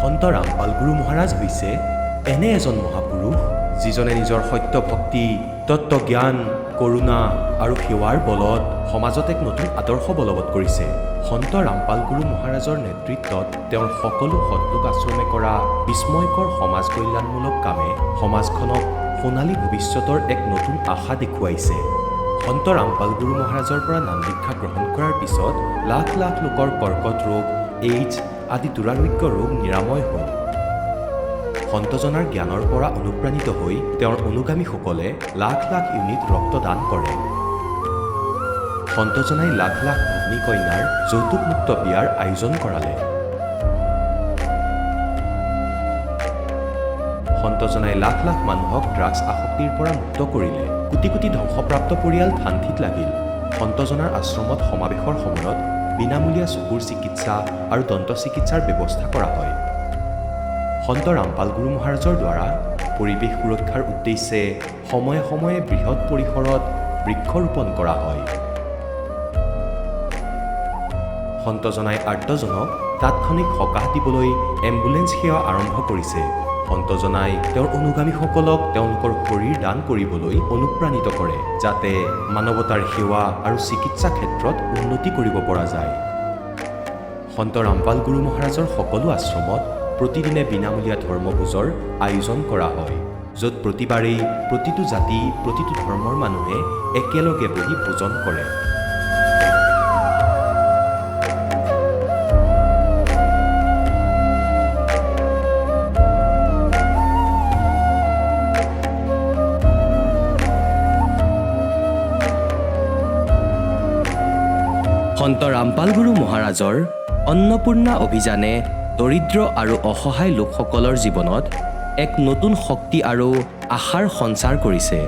সন্ত ৰামপাল গুৰু মহাৰাজ হৈছে এনে এজন মহাপুৰুষ যিজনে নিজৰ সত্য ভক্তি, তত্ত্বজ্ঞান, কৰোণা আৰু সেৱাৰ বলত সমাজত এক নতুন আদৰ্শ বলবৎ কৰিছে। সন্ত ৰামপাল গুৰু মহাৰাজৰ নেতৃত্বত তেওঁৰ সকলো সৎলোক আশ্ৰমে কৰা বিস্ময়কৰ সমাজ কল্যাণমূলক কামে সমাজখনক সোণালী ভৱিষ্যতৰ এক নতুন আশা দেখুৱাইছে। সন্ত ৰামপাল গুৰু মহাৰাজৰ পৰা নাম দীক্ষা গ্ৰহণ কৰাৰ পিছত লাখ লাখ লোকৰ কৰ্কট ৰোগ, এইডছ আদি দুৰাৰোগ্য ৰোগ নিৰাময় হ'ল। সন্তজনাৰ জ্ঞানৰ পৰা অনুপ্ৰাণিত হৈ তেওঁৰ অনুগামীসকলে লাখ লাখ ইউনিট ৰক্তদান কৰে। সন্তজনাই লাখ লাখ ভগ্নী কন্যাৰ যৌতুকমুক্ত বিয়াৰ আয়োজন কৰালে। সন্তজনাই লাখ লাখ মানুহক ড্ৰাগছ আসক্তিৰ পৰা মুক্ত কৰিলে। কোটি কোটি ধ্বংসপ্ৰাপ্ত পৰিয়াল শান্তিত লাগিল। সন্তজনাৰ আশ্ৰমত সমাৱেশৰ সময়ত বিনামূলীয়া চকুৰ চিকিৎসা আৰু দন্ত চিকিৎসাৰ ব্যৱস্থা কৰা হয়। সন্ত ৰামপাল গুৰু মহাৰাজৰ দ্বাৰা পৰিৱেশ সুৰক্ষাৰ উদ্দেশ্যে সময়ে সময়ে বৃহৎ পৰিসৰত বৃক্ষৰোপণ কৰা হয়। সন্তজনাই আৰ্তজনক তাৎক্ষণিক সকাহ দিবলৈ এম্বুলেন্স সেৱা আৰম্ভ কৰিছে। সন্তজনাই তেওঁৰ অনুগামীসকলক তেওঁলোকৰ শৰীৰ দান কৰিবলৈ অনুপ্ৰাণিত কৰে, যাতে মানৱতাৰ সেৱা আৰু চিকিৎসা ক্ষেত্ৰত উন্নতি কৰিব পৰা যায়। সন্ত ৰামপাল গুৰু মহাৰাজৰ সকলো আশ্ৰমত প্ৰতিদিনে বিনামূলীয়া ধৰ্মভোজৰ আয়োজন কৰা হয়, য'ত প্ৰতিবাৰেই প্ৰতিটো জাতি, প্ৰতিটো ধৰ্মৰ মানুহে একেলগে বহি ভোজন কৰে। সন্ত ৰামপাল গুৰু মহাৰাজৰ অন্নপূৰ্ণা অভিযানে দৰিদ্ৰ আৰু অসহায় লোকসকলৰ জীৱনত এক নতুন শক্তি আৰু আশাৰ সঞ্চাৰ কৰিছে।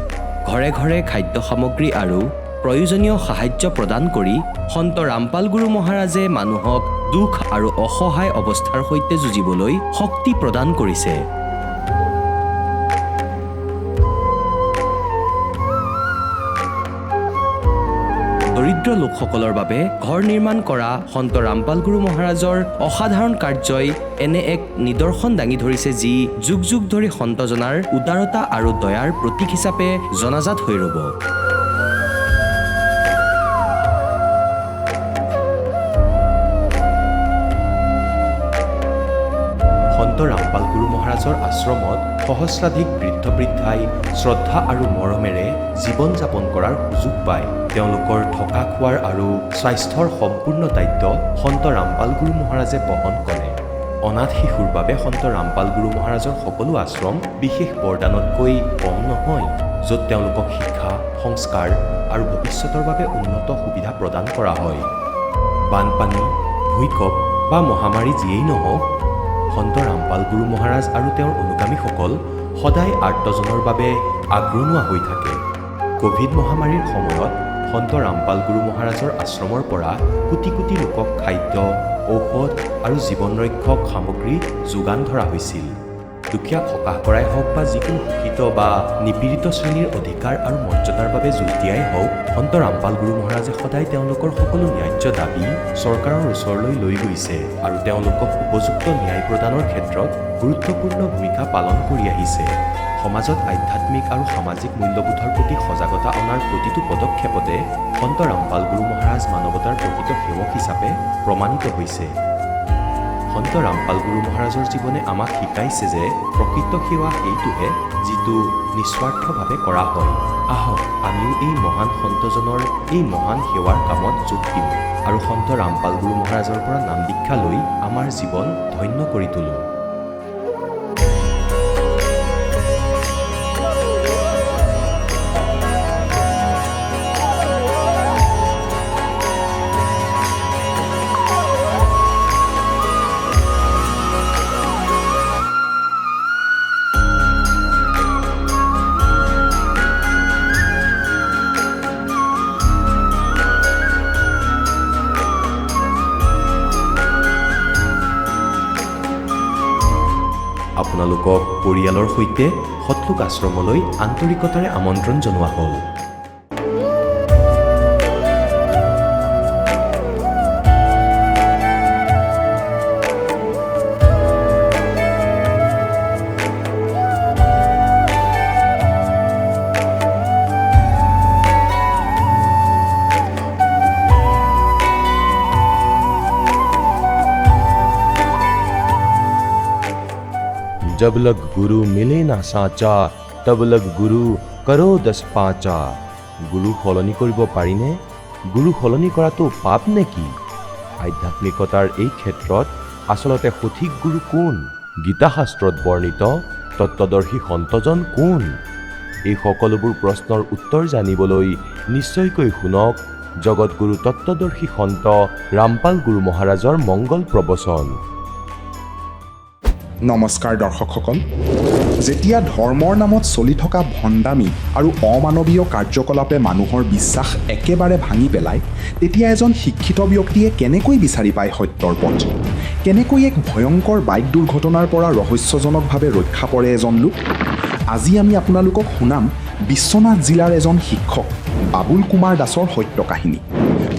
ঘৰে ঘৰে খাদ্য সামগ্ৰী আৰু প্ৰয়োজনীয় সাহায্য প্ৰদান কৰি সন্ত ৰামপাল গুৰু মহাৰাজে মানুহক দুখ আৰু অসহায় অৱস্থাৰ সৈতে যুঁজিবলৈ শক্তি প্ৰদান কৰিছে। দৰিদ্ৰ লোকসকলৰ বাবে ঘৰ নিৰ্মাণ কৰা সন্ত ৰামপাল গুৰু মহাৰাজৰ অসাধাৰণ কাৰ্যই এনে এক নিদৰ্শন দাঙি ধৰিছে, যি যুগ যুগ ধৰি সন্তজনাৰ উদাৰতা আৰু দয়াৰ প্ৰতীক হিচাপে জনাজাত হৈ ৰ'ব। সন্ত ৰামপাল গুৰু মহাৰাজৰ আশ্ৰমত সহস্ৰাধিক বৃদ্ধ বৃদ্ধাই শ্ৰদ্ধা আৰু মৰমেৰে জীৱন যাপন কৰাৰ সুযোগ পায়। তেওঁলোকৰ থকা খোৱাৰ আৰু স্বাস্থ্যৰ সম্পূৰ্ণ দায়িত্ব সন্ত ৰামপাল গুৰু মহাৰাজে বহন কৰে। অনাথ শিশুৰ বাবে সন্ত ৰামপাল গুৰু মহাৰাজৰ সকলো আশ্ৰম বিশেষ বৰদানতকৈ কম নহয়, য'ত তেওঁলোকক শিক্ষা, সংস্কাৰ আৰু ভৱিষ্যতৰ বাবে উন্নত সুবিধা প্ৰদান কৰা হয়। বানপানী, ভূঁইকঁপ বা মহামাৰী যিয়েই নহওক, সন্ত ৰামপাল গুৰু মহাৰাজ আৰু তেওঁৰ অনুগামীসকল সদায় আৰ্তজনৰ বাবে আগৰণুৱা হৈ থাকে। ক'ভিড মহামাৰীৰ সময়ত সন্ত ৰামপাল গুৰু মহাৰাজৰ আশ্ৰমৰ পৰা কোটি কোটি লোকক খাদ্য, ঔষধ আৰু জীৱন ৰক্ষক সামগ্ৰী যোগান ধৰা হৈছিল। দুখীয়াক সকাহ কৰাই হওক বা যিকোনো শোষিত বা নিপীড়িত শ্ৰেণীৰ অধিকাৰ আৰু মৰ্যাদাৰ বাবে যুঁজ দিয়াই হওক, সন্ত ৰামপাল গুৰু মহাৰাজে সদায় তেওঁলোকৰ সকলো ন্যায্য দাবী চৰকাৰৰ ওচৰলৈ লৈ গৈছে আৰু তেওঁলোকক উপযুক্ত ন্যায় প্ৰদানৰ ক্ষেত্ৰত গুৰুত্বপূৰ্ণ ভূমিকা পালন কৰি আহিছে। সমাজত আধ্যাত্মিক আৰু সামাজিক মূল্যবোধৰ প্ৰতি সজাগতা অনাৰ প্ৰতিটো পদক্ষেপতে সন্ত ৰামপাল গুৰু মহাৰাজ মানৱতাৰ প্ৰকৃত সেৱক হিচাপে প্ৰমাণিত হৈছে। সন্ত ৰামপাল গুৰু মহাৰাজৰ জীৱনে আমাক শিকাইছে যে প্ৰকৃত সেৱা সেইটোহে যিটো নিস্বাৰ্থভাৱে কৰা হয়। আহক আমিও এই মহান সন্তজনৰ এই মহান সেৱাৰ কামত যোগ দিওঁ আৰু সন্ত ৰামপাল গুৰু মহাৰাজৰ পৰা নাম দীক্ষা লৈ আমাৰ জীৱন ধন্য কৰি তোলোঁ। আপোনালোকক পৰিয়ালৰ সৈতে সৎলোক আশ্ৰমলৈ আন্তৰিকতাৰে আমন্ত্ৰণ জনোৱা হ'ল। जब लग गुरु मिले ना साचा तब लग गुरु करो 10 पाचा। গুৰু সলনি কৰিব পাৰিনে? গুৰু সলনি কৰাটো পাপ নেকি? আধ্যাত্মিকতাৰ এই ক্ষেত্ৰত আচলতে সঠিক গুৰু কোন? গীতাশাস্ত্ৰত বৰ্ণিত তত্ত্বদৰ্শী সন্তজন কোন? এই সকলোবোৰ প্ৰশ্নৰ উত্তৰ জানিবলৈ নিশ্চয়কৈ শুনক জগতগুৰু তত্ত্বদৰ্শী সন্ত ৰামপাল গুৰু মহাৰাজৰ মংগল প্ৰবচন। নমস্কাৰ দৰ্শকসকল, যেতিয়া ধৰ্মৰ নামত চলি থকা ভণ্ডামি আৰু অমানৱীয় কাৰ্যকলাপে মানুহৰ বিশ্বাস একেবাৰে ভাঙি পেলায়, তেতিয়া এজন শিক্ষিত ব্যক্তিয়ে কেনেকৈ বিচাৰি পায় সত্যৰ পথ? কেনেকৈ এক ভয়ংকৰ বাইক দুৰ্ঘটনাৰ পৰা ৰহস্যজনকভাৱে ৰক্ষা পৰে এজন লোক? আজি আমি আপোনালোকক শুনাম বিশ্বনাথ জিলাৰ এজন শিক্ষক বাবুল কুমাৰ দাসৰ সত্য কাহিনী।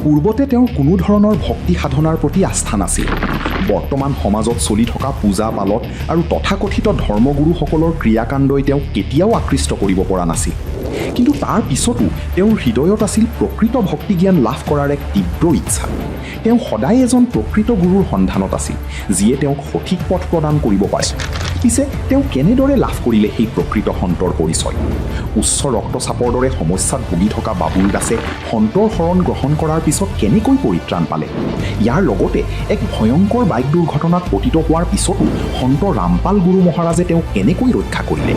পূৰ্বতে তেওঁৰ কোনো ধৰণৰ ভক্তি সাধনাৰ প্ৰতি আস্থা নাছিল। বৰ্তমান সমাজত চলি থকা পূজা পালত আৰু তথাকথিত ধৰ্মগুৰুসকলৰ ক্ৰিয়াকাণ্ডই তেওঁক কেতিয়াও আকৃষ্ট কৰিব পৰা নাছিল। কিন্তু তাৰ পিছতো তেওঁৰ হৃদয়ত আছিল প্ৰকৃত ভক্তি জ্ঞান লাভ কৰাৰ এক তীব্ৰ ইচ্ছা। তেওঁ সদায় এজন প্ৰকৃত গুৰুৰ সন্ধানত আছিল, যিয়ে তেওঁক সঠিক পথ প্ৰদান কৰিব পাৰে। পিছে তেওঁ কেনেদৰে লাভ কৰিলে সেই প্ৰকৃত সন্তৰ পৰিচয়? উচ্চ ৰক্তচাপৰ দৰে সমস্যাত ভুগি থকা বাবুল দাসে সন্তৰ শৰণ গ্ৰহণ কৰাৰ পিছত কেনেকৈ পৰিত্ৰাণ পালে? ইয়াৰ লগতে এক ভয়ংকৰ বাইক দুৰ্ঘটনাত পতিত হোৱাৰ পিছতো সন্ত ৰামপাল গুৰু মহাৰাজে তেওঁক কেনেকৈ ৰক্ষা কৰিলে?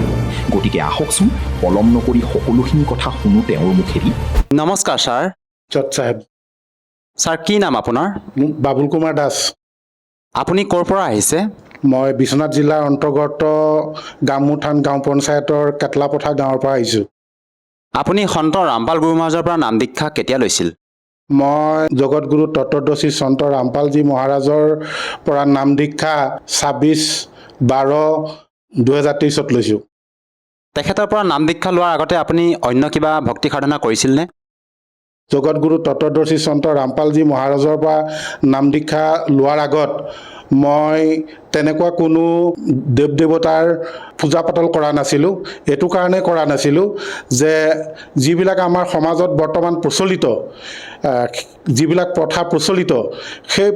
গতিকে আহকচোন পলম নকৰি সকলোখিনি কথা শুনো তেওঁৰ মুখেদি। নমস্কাৰ ছাৰ। জজ সাহেব, ছাৰ কি নাম আপোনাৰ? বাবুল কুমাৰ দাস। আপুনি ক'ৰ পৰা আহিছে? মই বিশ্বনাথ জিলাৰ অন্তৰ্গত গামুথান গাঁও পঞ্চায়তৰ কেটলাপথাৰ গাঁৱৰ পৰা আহিছোঁ। আপুনি সন্ত ৰামপাল গুৰু মহাৰাজৰ পৰা নাম দীক্ষা কেতিয়া লৈছিল? মই জগতগুৰু তত্ত্বদৰ্শী সন্ত ৰামপালজী মহাৰাজৰ পৰা নাম দীক্ষা 26/12/2023 লৈছোঁ। তেখেতৰ পৰা নাম দীক্ষা লোৱাৰ আগতে আপুনি অন্য কিবা ভক্তি সাধনা কৰিছিলনে? জগতগুৰু তত্ত্বদৰ্শী সন্ত ৰামপালজী মহাৰাজৰ পৰা নাম দীক্ষা লোৱাৰ আগত মই তেনেকুৱা কোনো দেৱ দেৱতাৰ পূজা পাতল কৰা নাছিলোঁ। এইটো কাৰণে কৰা নাছিলোঁ যে যিবিলাক আমাৰ সমাজত বৰ্তমান প্ৰচলিত যিবিলাক প্ৰথা প্ৰচলিত সেই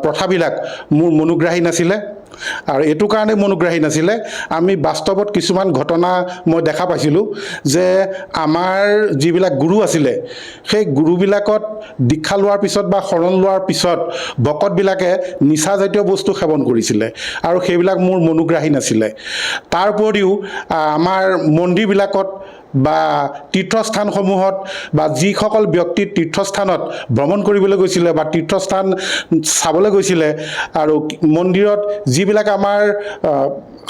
প্ৰথাবিলাক মোৰ মনোগ্ৰাহী নাছিলে। আৰু এইটো কাৰণে মনোগ্ৰাহী নাছিলে, আমি বাস্তৱত কিছুমান ঘটনা মই দেখা পাইছিলোঁ যে আমাৰ যিবিলাক গুৰু আছিলে সেই গুৰুবিলাকত দীক্ষা লোৱাৰ পিছত বা শৰণ লোৱাৰ পিছত ভকতবিলাকে নিচাজাতীয় বস্তু সেৱন কৰিছিলে আৰু সেইবিলাক মোৰ মনোগ্ৰাহী নাছিলে। তাৰ উপৰিও আমাৰ মন্দিৰবিলাকত বা তীৰ্থস্থানসমূহত বা যিসকল ব্যক্তি তীৰ্থস্থানত ভ্ৰমণ কৰিবলৈ গৈছিলে বা তীৰ্থস্থান চাবলৈ গৈছিলে আৰু মন্দিৰত যিবিলাক আমাৰ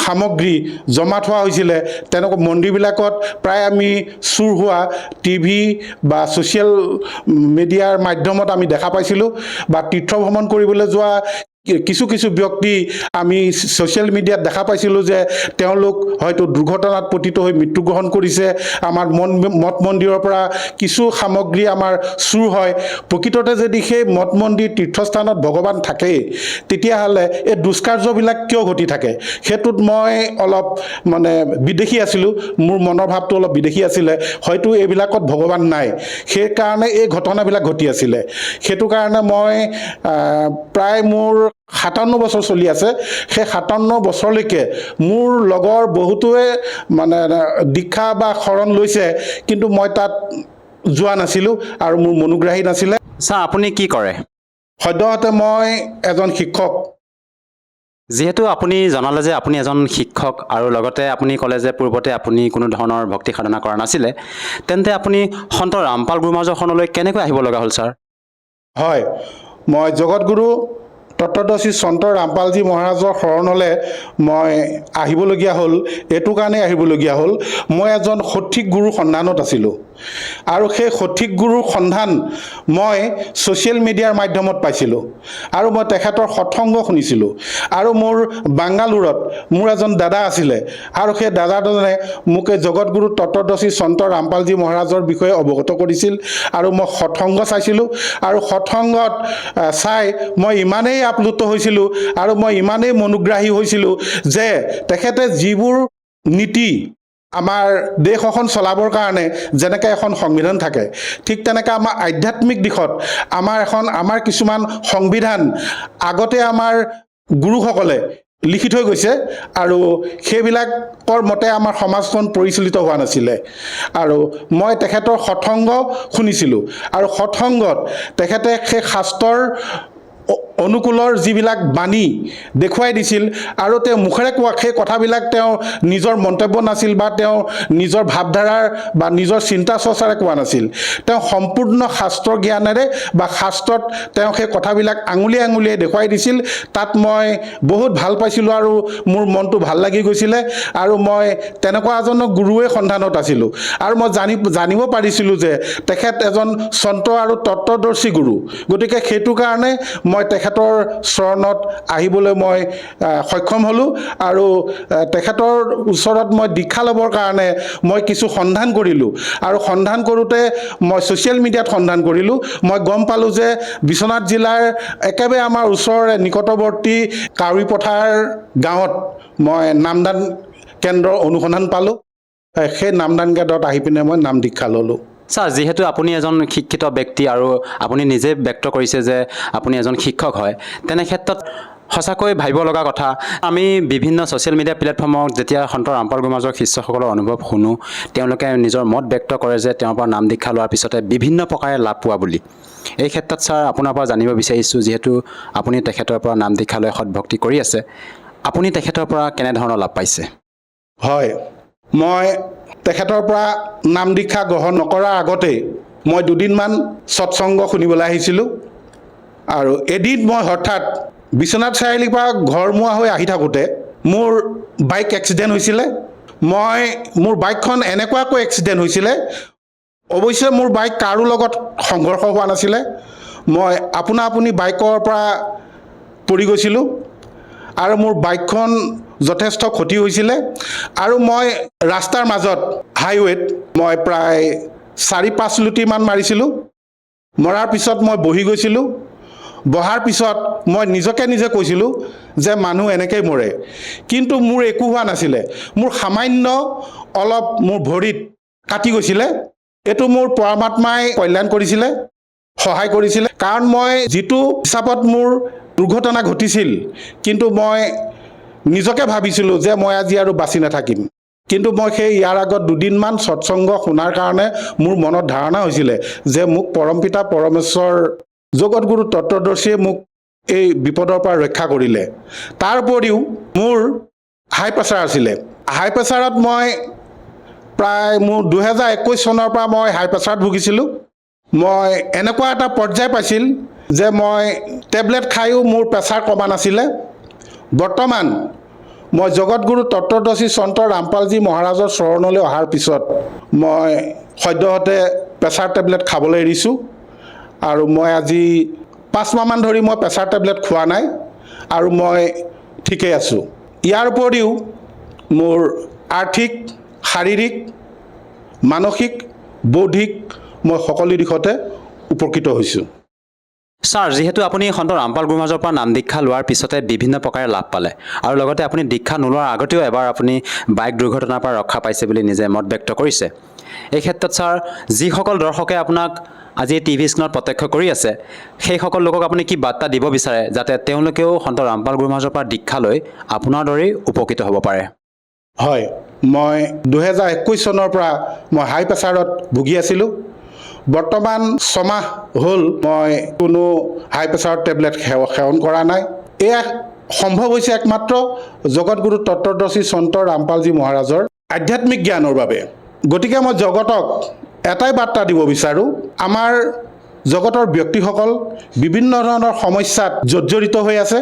সামগ্ৰী জমা থোৱা হৈছিলে তেনেকুৱা মন্দিৰবিলাকত প্ৰায় আমি চুৰ হোৱা টিভি বা ছ'চিয়েল মিডিয়াৰ মাধ্যমত আমি দেখা পাইছিলোঁ। বা তীৰ্থ ভ্ৰমণ কৰিবলৈ যোৱা কিছু কিছু ব্যক্তি আমি ছ'চিয়েল মিডিয়াত দেখা পাইছিলোঁ যে তেওঁলোক হয়তো দুৰ্ঘটনাত পতিত হৈ মৃত্যুগ্ৰহণ কৰিছে। আমাৰ মঠ মন্দিৰৰ পৰা কিছু সামগ্ৰী আমাৰ চুৰ হয়। প্ৰকৃততে যদি সেই মঠ মন্দিৰ তীৰ্থস্থানত ভগৱান থাকেই, তেতিয়াহ'লে এই দুষ্কাৰ্যবিলাক কিয় ঘটি থাকে? সেইটোত মই অলপ বিদেশী আছিলোঁ, মোৰ মনৰ ভাৱটো অলপ বিদেশী আছিলে। হয়তো এইবিলাকত ভগৱান নাই, সেইকাৰণে এই ঘটনাবিলাক ঘটি আছিলে। সেইটো কাৰণে মই প্ৰায় মোৰ 57 বছৰ চলি আছে, সেই 57 বছৰলৈকে মোৰ লগৰ বহুতোৱে দীক্ষা বা শৰণ লৈছে, কিন্তু মই তাত যোৱা নাছিলোঁ আৰু মোৰ মনোগ্ৰাহী নাছিলে। ছাৰ আপুনি কি কৰে? সদ্যহতে মই এজন শিক্ষক। যিহেতু আপুনি জনালে যে আপুনি এজন শিক্ষক আৰু লগতে আপুনি ক'লে যে পূৰ্বতে আপুনি কোনো ধৰণৰ ভক্তি সাধনা কৰা নাছিলে, তেন্তে আপুনি সন্ত ৰামপাল গুৰু মহাৰাজৰ শৰণলৈ কেনেকৈ আহিব লগা হ'ল ছাৰ? হয়, মই জগতগুৰু তত্ত্বদৰ্শী সন্ত ৰামপালজী মহাৰাজৰ শৰণলৈ মই আহিবলগীয়া হ'ল। এইটো কাৰণে আহিবলগীয়া হ'ল, মই এজন সঠিক গুৰুৰ সন্ধানত আছিলোঁ আৰু সেই সঠিক গুৰুৰ সন্ধান মই ছ'চিয়েল মিডিয়াৰ মাধ্যমত পাইছিলোঁ আৰু মই তেখেতৰ সৎসংগ শুনিছিলোঁ। আৰু মোৰ বাংগালুৰত মোৰ এজন দাদা আছিলে আৰু সেই দাদাজনে মোক এই জগতগুৰু তত্ত্বদৰ্শী সন্ত ৰামপালজী মহাৰাজৰ বিষয়ে অৱগত কৰিছিল আৰু মই সৎসংগ চাইছিলোঁ আৰু সৎসংগত চাই মই ইমানেই আপ্লুত হৈছিলোঁ আৰু মই ইমানেই মনোগ্ৰাহী হৈছিলোঁ যে তেখেতে যিবোৰ নীতি আমাৰ দেশ এখন চলাবৰ কাৰণে যেনেকৈ এখন সংবিধান থাকে, ঠিক তেনেকৈ আমাৰ আধ্যাত্মিক দিশত আমাৰ কিছুমান সংবিধান আগতে আমাৰ গুৰুসকলে লিখি থৈ গৈছে আৰু সেইবিলাকৰ মতে আমাৰ সমাজখন পৰিচালিত হোৱা নাছিলে আৰু মই তেখেতৰ সৎসংগ শুনিছিলোঁ আৰু সৎসংগত তেখেতে সেই শাস্ত্ৰৰ অনুকূলৰ যিবিলাক বাণী দেখুৱাই দিছিল আৰু তেওঁ মুখেৰে কোৱা সেই কথাবিলাক তেওঁ নিজৰ মন্তব্য নাছিল বা তেওঁ নিজৰ ভাৱধাৰাৰ বা নিজৰ চিন্তা চৰ্চাৰে কোৱা নাছিল। তেওঁ সম্পূৰ্ণ শাস্ত্ৰৰ জ্ঞানেৰে বা শাস্ত্ৰত তেওঁ সেই কথাবিলাক আঙুলিয়াই আঙুলিয়াই দেখুৱাই দিছিল। তাত মই বহুত ভাল পাইছিলোঁ আৰু মোৰ মনটো ভাল লাগি গৈছিলে আৰু মই তেনেকুৱা এজন গুৰুৱে সন্ধানত আছিলোঁ আৰু মই জানিব পাৰিছিলোঁ যে তেখেত এজন সন্ত আৰু তত্ত্বদৰ্শী গুৰু। গতিকে সেইটো কাৰণে মই তেখেতৰ চৰণত আহিবলৈ মই সক্ষম হ'লোঁ আৰু তেখেতৰ ওচৰত মই দীক্ষা ল'বৰ কাৰণে মই কিছু সন্ধান কৰিলোঁ আৰু সন্ধান কৰোঁতে মই ছ'চিয়েল মিডিয়াত সন্ধান কৰিলোঁ। মই গম পালোঁ যে বিশ্বনাথ জিলাৰ একেবাৰে আমাৰ ওচৰৰে নিকটৱৰ্তী কাউৰীপথাৰ গাঁৱত মই নামদান কেন্দ্ৰৰ অনুসন্ধান পালোঁ। সেই নামদান কেন্দ্ৰত আহি পিনে মই নাম দীক্ষা ল'লোঁ। ছাৰ, যিহেতু আপুনি এজন শিক্ষিত ব্যক্তি আৰু আপুনি নিজে ব্যক্ত কৰিছে যে আপুনি এজন শিক্ষক হয়, তেনে ক্ষেত্ৰত সঁচাকৈ ভাবিব লগা কথা। আমি বিভিন্ন ছ'চিয়েল মিডিয়া প্লেটফৰ্মত যেতিয়া সন্ত ৰামপাল গুৰু মহাৰাজৰ শিষ্যসকলৰ অনুভৱ শুনো, তেওঁলোকে নিজৰ মত ব্যক্ত কৰে যে তেওঁৰ পৰা নাম দীক্ষা লোৱাৰ পিছতে বিভিন্ন প্ৰকাৰে লাভ পোৱা বুলি। এই ক্ষেত্ৰত ছাৰ আপোনাৰ পৰা জানিব বিচাৰিছোঁ, যিহেতু আপুনি তেখেতৰ পৰা নাম দীক্ষা লৈ সৎভক্তি কৰি আছে, আপুনি তেখেতৰ পৰা কেনেধৰণৰ লাভ পাইছে? হয়, মই তেখেতৰ পৰা নাম দীক্ষা গ্ৰহণ নকৰাৰ আগতেই মই দুদিনমান সৎসংগ শুনিবলৈ আহিছিলোঁ আৰু এদিন মই হঠাৎ বিশ্বনাথ চাৰিআলিৰ পৰা ঘৰমুৱা হৈ আহি থাকোঁতে মোৰ বাইক এক্সিডেণ্ট হৈছিলে। মোৰ বাইকখন এনেকুৱাকৈ এক্সিডেণ্ট হৈছিলে, অৱশ্যে মোৰ বাইক কাৰো লগত সংঘৰ্ষ হোৱা নাছিলে। মই আপুনি বাইকৰ পৰা পৰি গৈছিলোঁ আৰু মোৰ বাইকখন যথেষ্ট ক্ষতি হৈছিলে আৰু মই ৰাস্তাৰ মাজত হাইৱেত মই প্ৰায় 4-5 লুটিমান মাৰিছিলোঁ। মৰাৰ পিছত মই বহি গৈছিলোঁ। বহাৰ পিছত মই নিজকে নিজে কৈছিলোঁ যে মানুহ এনেকৈ মৰে, কিন্তু মোৰ একো হোৱা নাছিলে। মোৰ সামান্য অলপ মোৰ ভৰিত কাটি গৈছিলে। এইটো মোৰ পৰমাত্মাই কল্যাণ কৰিছিলে, সহায় কৰিছিলে, কাৰণ মই যিটো হিচাপত মোৰ দুৰ্ঘটনা ঘটিছিল, কিন্তু মই নিজকে ভাবিছিলোঁ যে মই আজি আৰু বাচি নাথাকিম। কিন্তু মই সেই ইয়াৰ আগত দুদিনমান সৎসংগ শুনাৰ কাৰণে মোৰ মনত ধাৰণা হৈছিলে যে মোক পৰমপিতা পৰমেশ্বৰ জগতগুৰু তত্ত্বদৰ্শীয়ে মোক এই বিপদৰ পৰা ৰক্ষা কৰিলে। তাৰ উপৰিও মোৰ হাই প্ৰেছাৰ আছিলে। হাই প্ৰেছাৰত মই প্ৰায় মোৰ 2021 চনৰ পৰা মই হাই প্ৰেছাৰত ভুগিছিলোঁ। মই এনেকুৱা এটা পৰ্যায় পাইছিল যে মই টেবলেট খায়ো মোৰ প্ৰেছাৰ কমা নাছিলে। বৰ্তমান মই জগতগুৰু তত্ত্বদৰ্শী সন্ত ৰামপালজী মহাৰাজৰ চৰণলৈ অহাৰ পিছত মই সদ্যহতে প্ৰেছাৰ টেবলেট খাবলৈ এৰিছোঁ আৰু মই আজি 5 মাহমান ধৰি মই প্ৰেছাৰ টেবলেট খোৱা নাই আৰু মই ঠিকেই আছোঁ। ইয়াৰ উপৰিও মোৰ আৰ্থিক, শাৰীৰিক, মানসিক, বৌদ্ধিক মই সকলো দিশতে উপকৃত হৈছোঁ। ছাৰ, যিহেতু আপুনি সন্ত ৰামপাল গুৰু মহাৰাজৰ পৰা নাম দীক্ষা লোৱাৰ পিছতে বিভিন্ন প্ৰকাৰে লাভ পালে আৰু লগতে আপুনি দীক্ষা নোলোৱাৰ আগতেও এবাৰ আপুনি বাইক দুৰ্ঘটনাৰ পৰা ৰক্ষা পাইছে বুলি নিজে মত ব্যক্ত কৰিছে। এই ক্ষেত্ৰত ছাৰ, যিসকল দৰ্শকে আপোনাক আজি টিভি স্ক্ৰীণত প্ৰত্যক্ষ কৰি আছে, সেইসকল লোকক আপুনি কি বাৰ্তা দিব বিচাৰে যাতে তেওঁলোকেও সন্ত ৰামপাল গুৰু মহাৰাজৰ পৰা দীক্ষা লৈ আপোনাৰ দৰেই উপকৃত হ'ব পাৰে? হয়, মই 2021 চনৰ পৰা মই হাই প্ৰেছাৰত ভুগি আছিলোঁ। বৰ্তমান 6 মাহ হ'ল মই কোনো হাই প্ৰেছাৰৰ টেবলেট সেৱন কৰা নাই। এয়া সম্ভৱ হৈছে একমাত্ৰ জগতগুৰু তত্ত্বদৰ্শী সন্ত ৰামপালজী মহাৰাজৰ আধ্যাত্মিক জ্ঞানৰ বাবে। গতিকে মই জগতক এটাই বাৰ্তা দিব বিচাৰোঁ, আমাৰ জগতৰ ব্যক্তিসকল বিভিন্ন ধৰণৰ সমস্যাত জৰ্জৰিত হৈ আছে।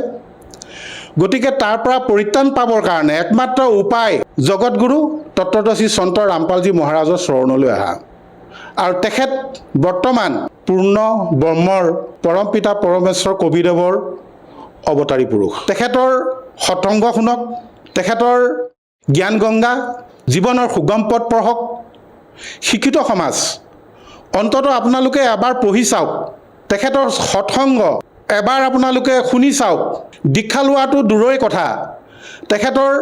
গতিকে তাৰ পৰা পৰিত্ৰাণ পাবৰ কাৰণে একমাত্ৰ উপায় জগতগুৰু তত্ত্বদৰ্শী সন্ত ৰামপালজী মহাৰাজৰ চৰণলৈ অহা। আৰু তেখেত বৰ্তমান পূৰ্ণ ব্ৰহ্মৰ পৰমপিতা পৰমেশ্বৰ কবিদেৱৰ অৱতাৰী পুৰুষ। তেখেতৰ সৎসংগ শুনক, তেখেতৰ জ্ঞান গংগা, জীৱনৰ সুগম পথ পঢ়ক। শিক্ষিত সমাজ, অন্ততঃ আপোনালোকে এবাৰ পঢ়ি চাওক, তেখেতৰ সৎসংগ এবাৰ আপোনালোকে শুনি চাওক। দীক্ষা লোৱাটো দূৰৰে কথা, তেখেতৰ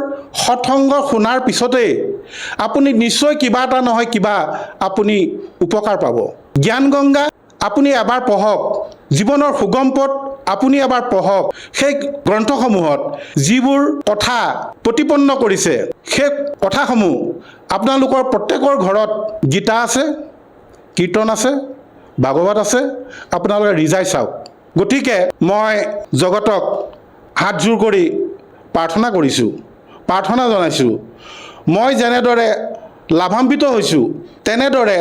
সৎসংগ শুনাৰ পিছতেই আপুনি নিশ্চয় কিবা এটা নহয় কিবা আপুনি উপকাৰ পাব। জ্ঞান গংগা আপুনি এবাৰ পঢ়ক, জীৱনৰ সুগম পথ আপুনি এবাৰ পঢ়ক। সেই গ্ৰন্থসমূহত যিবোৰ কথা প্ৰতিপন্ন কৰিছে সেই কথাসমূহ আপোনালোকৰ প্ৰত্যেকৰ ঘৰত গীতা আছে, কীৰ্তন আছে, ভাগৱত আছে, আপোনালোকে ৰিজাই চাওক। গতিকে মই জগতক হাতযোৰ কৰি প্ৰাৰ্থনা কৰিছোঁ, প্ৰাৰ্থনা জনাইছোঁ, মই যেনেদৰে লাভান্বিত হৈছোঁ তেনেদৰে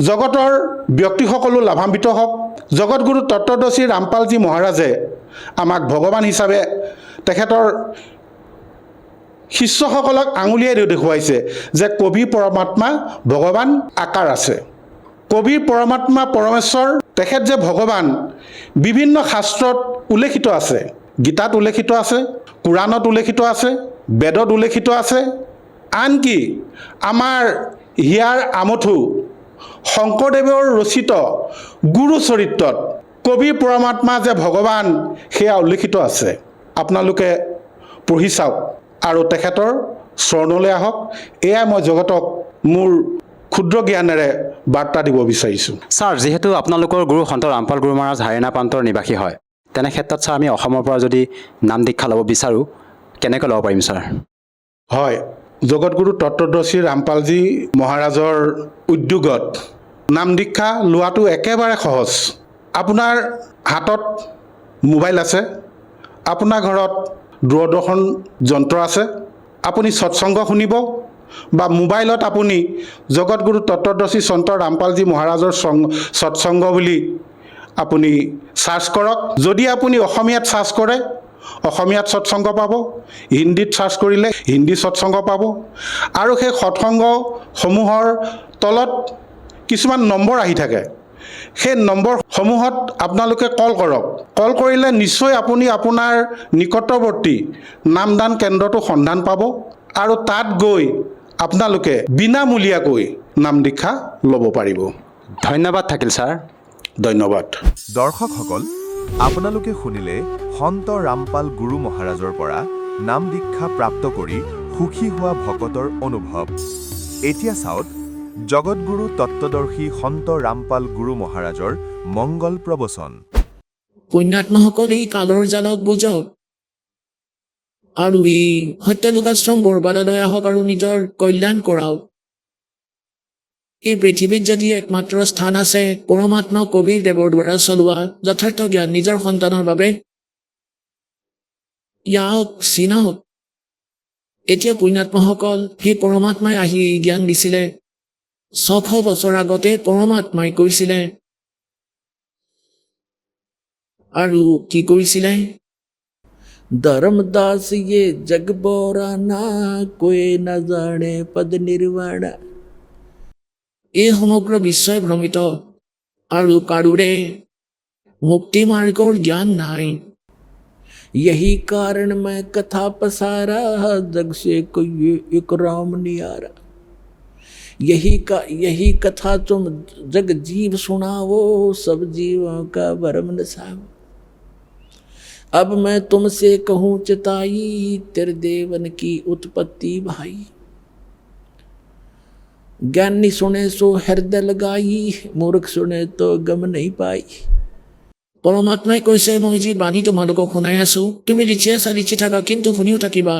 জগতৰ ব্যক্তিসকলো লাভান্বিত হওক। জগতগুৰু তত্ত্বদৰ্শী ৰামপালজী মহাৰাজে আমাক ভগৱান হিচাপে তেখেতৰ শিষ্যসকলক আঙুলিয়াই দেখুৱাইছে যে কবি পৰমাত্মা ভগৱান আকাৰ আছে। কবি পৰমাত্মা পৰমেশ্বৰ তেখেত যে ভগৱান বিভিন্ন শাস্ত্ৰত উল্লেখিত আছে, গীতাত উল্লেখিত আছে, কোৰাণত উল্লেখিত আছে, বেদত উল্লেখিত আছে, আনকি আমাৰ হিয়াৰ আমঠু শংকৰদেৱৰ ৰচিত গুৰু চৰিত্ৰত কবি পৰমাত্মা যে ভগৱান সেয়া উল্লেখিত আছে। আপোনালোকে পঢ়ি চাওক আৰু তেখেতৰ চৰণলৈ আহক। এয়াই মই জগতক মোৰ ক্ষুদ্ৰ জ্ঞানেৰে বাৰ্তা দিব বিচাৰিছোঁ। ছাৰ, যিহেতু আপোনালোকৰ গুৰু সন্ত ৰামপাল গুৰু মহাৰাজ হাৰিয়ানা প্ৰান্তৰ নিবাসী হয়, তেনে ক্ষেত্ৰত ছাৰ আমি অসমৰ পৰা যদি নাম দীক্ষা ল'ব বিচাৰোঁ কেনেকৈ ল'ব পাৰিম ছাৰ? হয়, জগতগুৰু তত্ত্বদৰ্শী ৰামপালজী মহাৰাজৰ উদ্যোগত নাম দীক্ষা লোৱাটো একেবাৰে সহজ। আপোনাৰ হাতত মোবাইল আছে, আপোনাৰ ঘৰত দূৰদৰ্শন যন্ত্ৰ আছে, আপুনি সৎসংগ শুনিব বা মোবাইলত আপুনি জগতগুৰু তত্ত্বদৰ্শী সন্ত ৰামপালজী মহাৰাজৰ সৎসংগ বুলি আপুনি চাৰ্চ কৰক। যদি আপুনি অসমীয়াত চাৰ্চ কৰে অসমীয়াত সৎসংগ পাব, হিন্দীত চাৰ্চ কৰিলে হিন্দী সৎসংগ পাব। আৰু সেই সৎসংগসমূহৰ তলত কিছুমান নম্বৰ আহি থাকে, সেই নম্বৰসমূহত আপোনালোকে কল কৰক। কল কৰিলে নিশ্চয় আপুনি আপোনাৰ নিকটৱৰ্তী নামদান কেন্দ্ৰটো সন্ধান পাব আৰু তাত গৈ আপোনালোকে বিনামূলীয়াকৈ নাম দীক্ষা ল'ব পাৰিব। ধন্যবাদ থাকিল ছাৰ। ধন্যবাদ। দৰ্শকসকল, আপোনালোকে শুনিলে সন্ত ৰামপাল গুৰু মহাৰাজৰ পৰা নাম দীক্ষা প্ৰাপ্ত কৰি সুখী হোৱা ভকতৰ অনুভৱ। এতিয়া চাওক জগতগুৰু তত্ত্বদৰ্শী সন্ত ৰামপাল গুৰু মহাৰাজৰ মংগল প্ৰবচন। পুণ্যাত্মাসকল এই কালৰ জালক বুজক আৰু এই হত্যালোকাশ্ৰম বৰবাদলৈ আহক আৰু নিজৰ কল্যাণ কৰাওক। এই পৃথিৱীত যদি একমাত্ৰ স্থান আছে পৰমাত্মা কবিৰ দেৱৰ দ্বাৰা চলোৱা যথাৰ্থ জ্ঞান নিজৰ সন্তানৰ বাবে, ইয়াক চিনাওক। এতিয়া পুণ্যাত্মাসকল, সেই পৰমাত্মাই আহি জ্ঞান দিছিলে 600 বছৰ আগতে পৰমাত্মাই কৈছিলে আৰু কি কৰিছিলে? ধৰ্মদাস ये जग बोराना कोई न जाने पद निर्वाण। এই সমগ্ৰ বিশ্বই ভ্ৰমিত আৰু কাৰোৰে মুক্তি মাৰ্গৰ জ্ঞান নাই। यही कारण मैं कथा पसारा जग से कोई एक राम नियारा। यही कथा तुम जग जीव सुनाओ, सब जीवों का भरम नसाओ। अब मैं तुमसे कहूँ चिताई, तेरे देवन की उत्पत्ति भाई। ज्ञानी सुने सो हृदय लगाई, मूर्ख सुने तो गम नहीं पाई। পৰমাত্মাই কৈছে, মই যি বাণী তোমালোকক শুনাই আছো তুমি লিখি আছা, লিখি থাকা, কিন্তু শুনিও থাকিবা।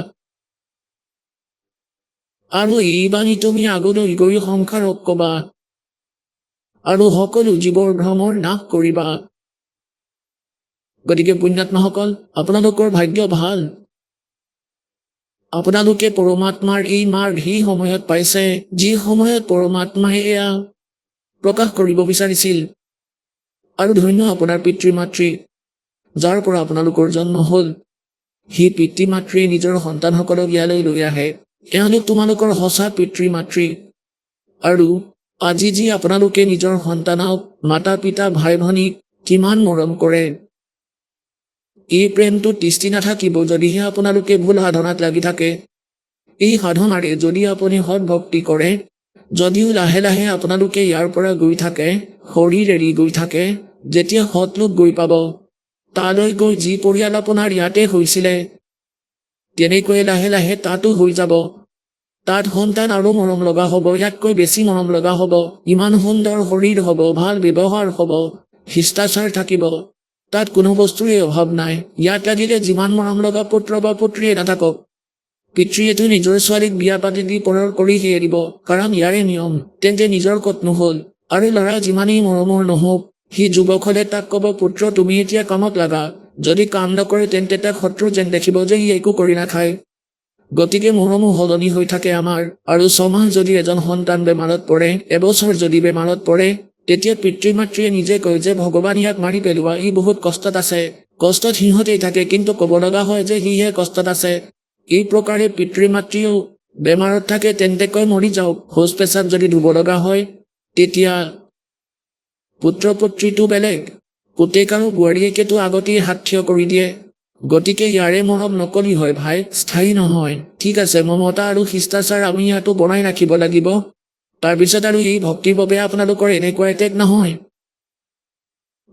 আৰু এই বাণী তুমি আগলৈ গৈ সংসাৰক কবা আৰু সকলো জীৱৰ ভ্ৰমৰ নাশ কৰিবা। গতিকে পুণ্যাত্মাসকল, আপোনালোকৰ ভাগ্য ভাল। আপোনালোকে পৰমাত্মাৰ এই মাৰ্গ সেই সময়ত পাইছে যি সময়ত পৰমাত্মাই এয়া প্ৰকাশ কৰিব বিচাৰিছিল। আৰু ধন্য আপোনাৰ পিতৃ মাতৃ, যাৰ পৰা আপোনালোকৰ জন্ম হ'ল। সেই পিতৃ মাতৃয়ে নিজৰ সন্তানসকলক ইয়ালৈ লৈ আহে। এওঁলোক তোমালোকৰ সঁচা পিতৃ মাতৃ। আৰু আজি যি আপোনালোকে নিজৰ সন্তানক, মাতা পিতা ভাই ভনীক কিমান মৰম কৰে, এই প্ৰেমটো তিষ্টি নাথাকিব যদিহে আপোনালোকে ভুল সাধনাত লাগি থাকে। এই সাধনাৰে যদি আপুনি সৎ ভক্তি কৰে, যদিও লাহে লাহে আপোনালোকে ইয়াৰ পৰা গৈ থাকে, শৰীৰ এৰি গৈ থাকে, যেতিয়া সৎলোক গৈ পাব, তালৈ গৈ যি পৰিয়াল আপোনাৰ ইয়াতে হৈছিলে তেনেকৈ লাহে লাহে তাতো হৈ যাব। তাত সন্তান আৰু মৰম লগা হ'ব, ইয়াতকৈ বেছি মৰম লগা হ'ব। ইমান সুন্দৰ শৰীৰ হ'ব, ভাল ব্যৱহাৰ হ'ব, শিষ্টাচাৰ থাকিব। তাত কোনো বস্তুৰে অভাৱ নাই। ইয়াত লাগিলে যিমান মৰম লগা পুত্ৰ বা পুত্ৰীয়ে নাথাকক, পিতৃয়েতো নিজৰ ছোৱালীক বিয়া পাতি দি পৰৰ কৰি দিয়ে দিব, কাৰণ ইয়াৰে নিয়ম। তেন্তে নিজৰ ক'ত নহ'ল? আৰু ল'ৰা যিমানেই মৰমৰ নহওক, সি যুৱক হ'লে তাক ক'ব, পুত্ৰ তুমি এতিয়া কামত লাগা। যদি কাম নকৰে তেন্তে তাক শত্ৰু যেন দেখিব যে সি একো কৰি নাখায়। গতিকে মৰমো সলনি হৈ থাকে আমাৰ। আৰু 6 মাহ যদি এজন সন্তান বেমাৰত পৰে, এবছৰ যদি বেমাৰত পৰে, তেতিয়া পিতৃ মাতৃয়ে নিজে কয় যে ভগৱান ইয়াক মাৰি পেলোৱা, ই বহুত কষ্টত আছে। কষ্টত সিহঁতেই থাকে, কিন্তু ক'ব লগা হয় যে সিহে কষ্টত আছে। এই প্ৰকাৰে পিতৃ মাতৃও বেমাৰত থাকে তেন্তে কয় মৰি যাওক। শৌচ পেচাব যদি ধুব লগা হয়, তেতিয়া পুত্ৰ পুত্ৰীটো বেলেগ। পুতেক আৰু বোৱাৰীয়েকেতো আগতেই হাত থিয় কৰি দিয়ে। গতিকে ইয়াৰে মৰম নকলি হয় ভাই, স্থায়ী নহয়। ঠিক আছে, মমতা আৰু শিষ্টাচাৰ আমি ইয়াতো বনাই ৰাখিব লাগিব। তাৰপিছত আৰু এই ভক্তিৰ বাবে আপোনালোকৰ এনেকুৱা এটেক নহয়।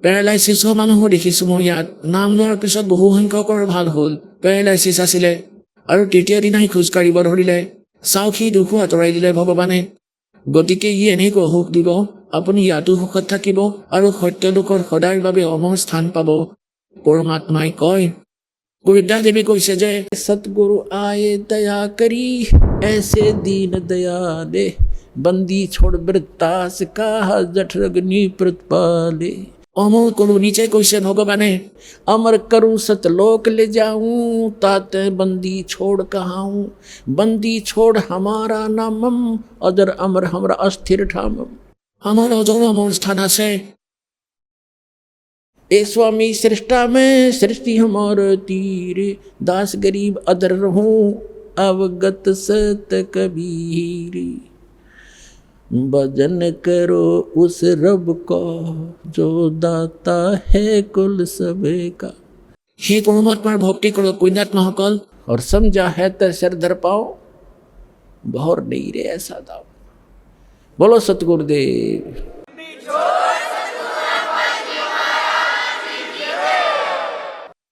পেৰালাইচিছ হোৱা মানুহো দেখিছোঁ মই ইয়াত। নাম লোৱাৰ পিছত বহু সংখ্যকৰ ভাল হ'ল। পেৰালাইচিছ আছিলে আৰু তৃতীয় দিনাই খোজ কাঢ়িব ধৰিলে। চাওক, সি দুখো আঁতৰাই দিলে ভগৱানে। গতিকে ই এনেকৈ সুখ দিব, আপুনি ইয়াতো সুখত থাকিব আৰু সত্যলোকৰ সদায়ৰ বাবে অমৰ স্থান পাব। পৰমাত্মাই কয়, গুৰুদাস দেৱে কৈছে যে सतगुरु आए दया करी ऐसे दीन दयाले बंदी छोड़ वृत्तास का जठरग्नि प्रतिपाले অমল কৰো নিজে কৈছে ভগৱানে। अमर करूं सतलोक ले जाऊं ताते बंदी छोड़ कहाऊं बंदी छोड़ हमारा नामम अजर अमर हमरा अस्थिर ठामम আমাৰ অজৰ অমৰ স্থান আছে। ए स्वामी सृष्टा में सृष्टि हमार तीरे दास गरीब अदर रहूं अवगत सत कबीर भजन करो उस रब को जो दाता है कुल सबे का সেই পৰমাত্মাৰ ভক্তি কৰক পুণ্যাত্মাসকল। और समझा है तो सिर धर पाओ भौर नहीं रे ऐसा दाओ। बोलो सतगुरुदेव।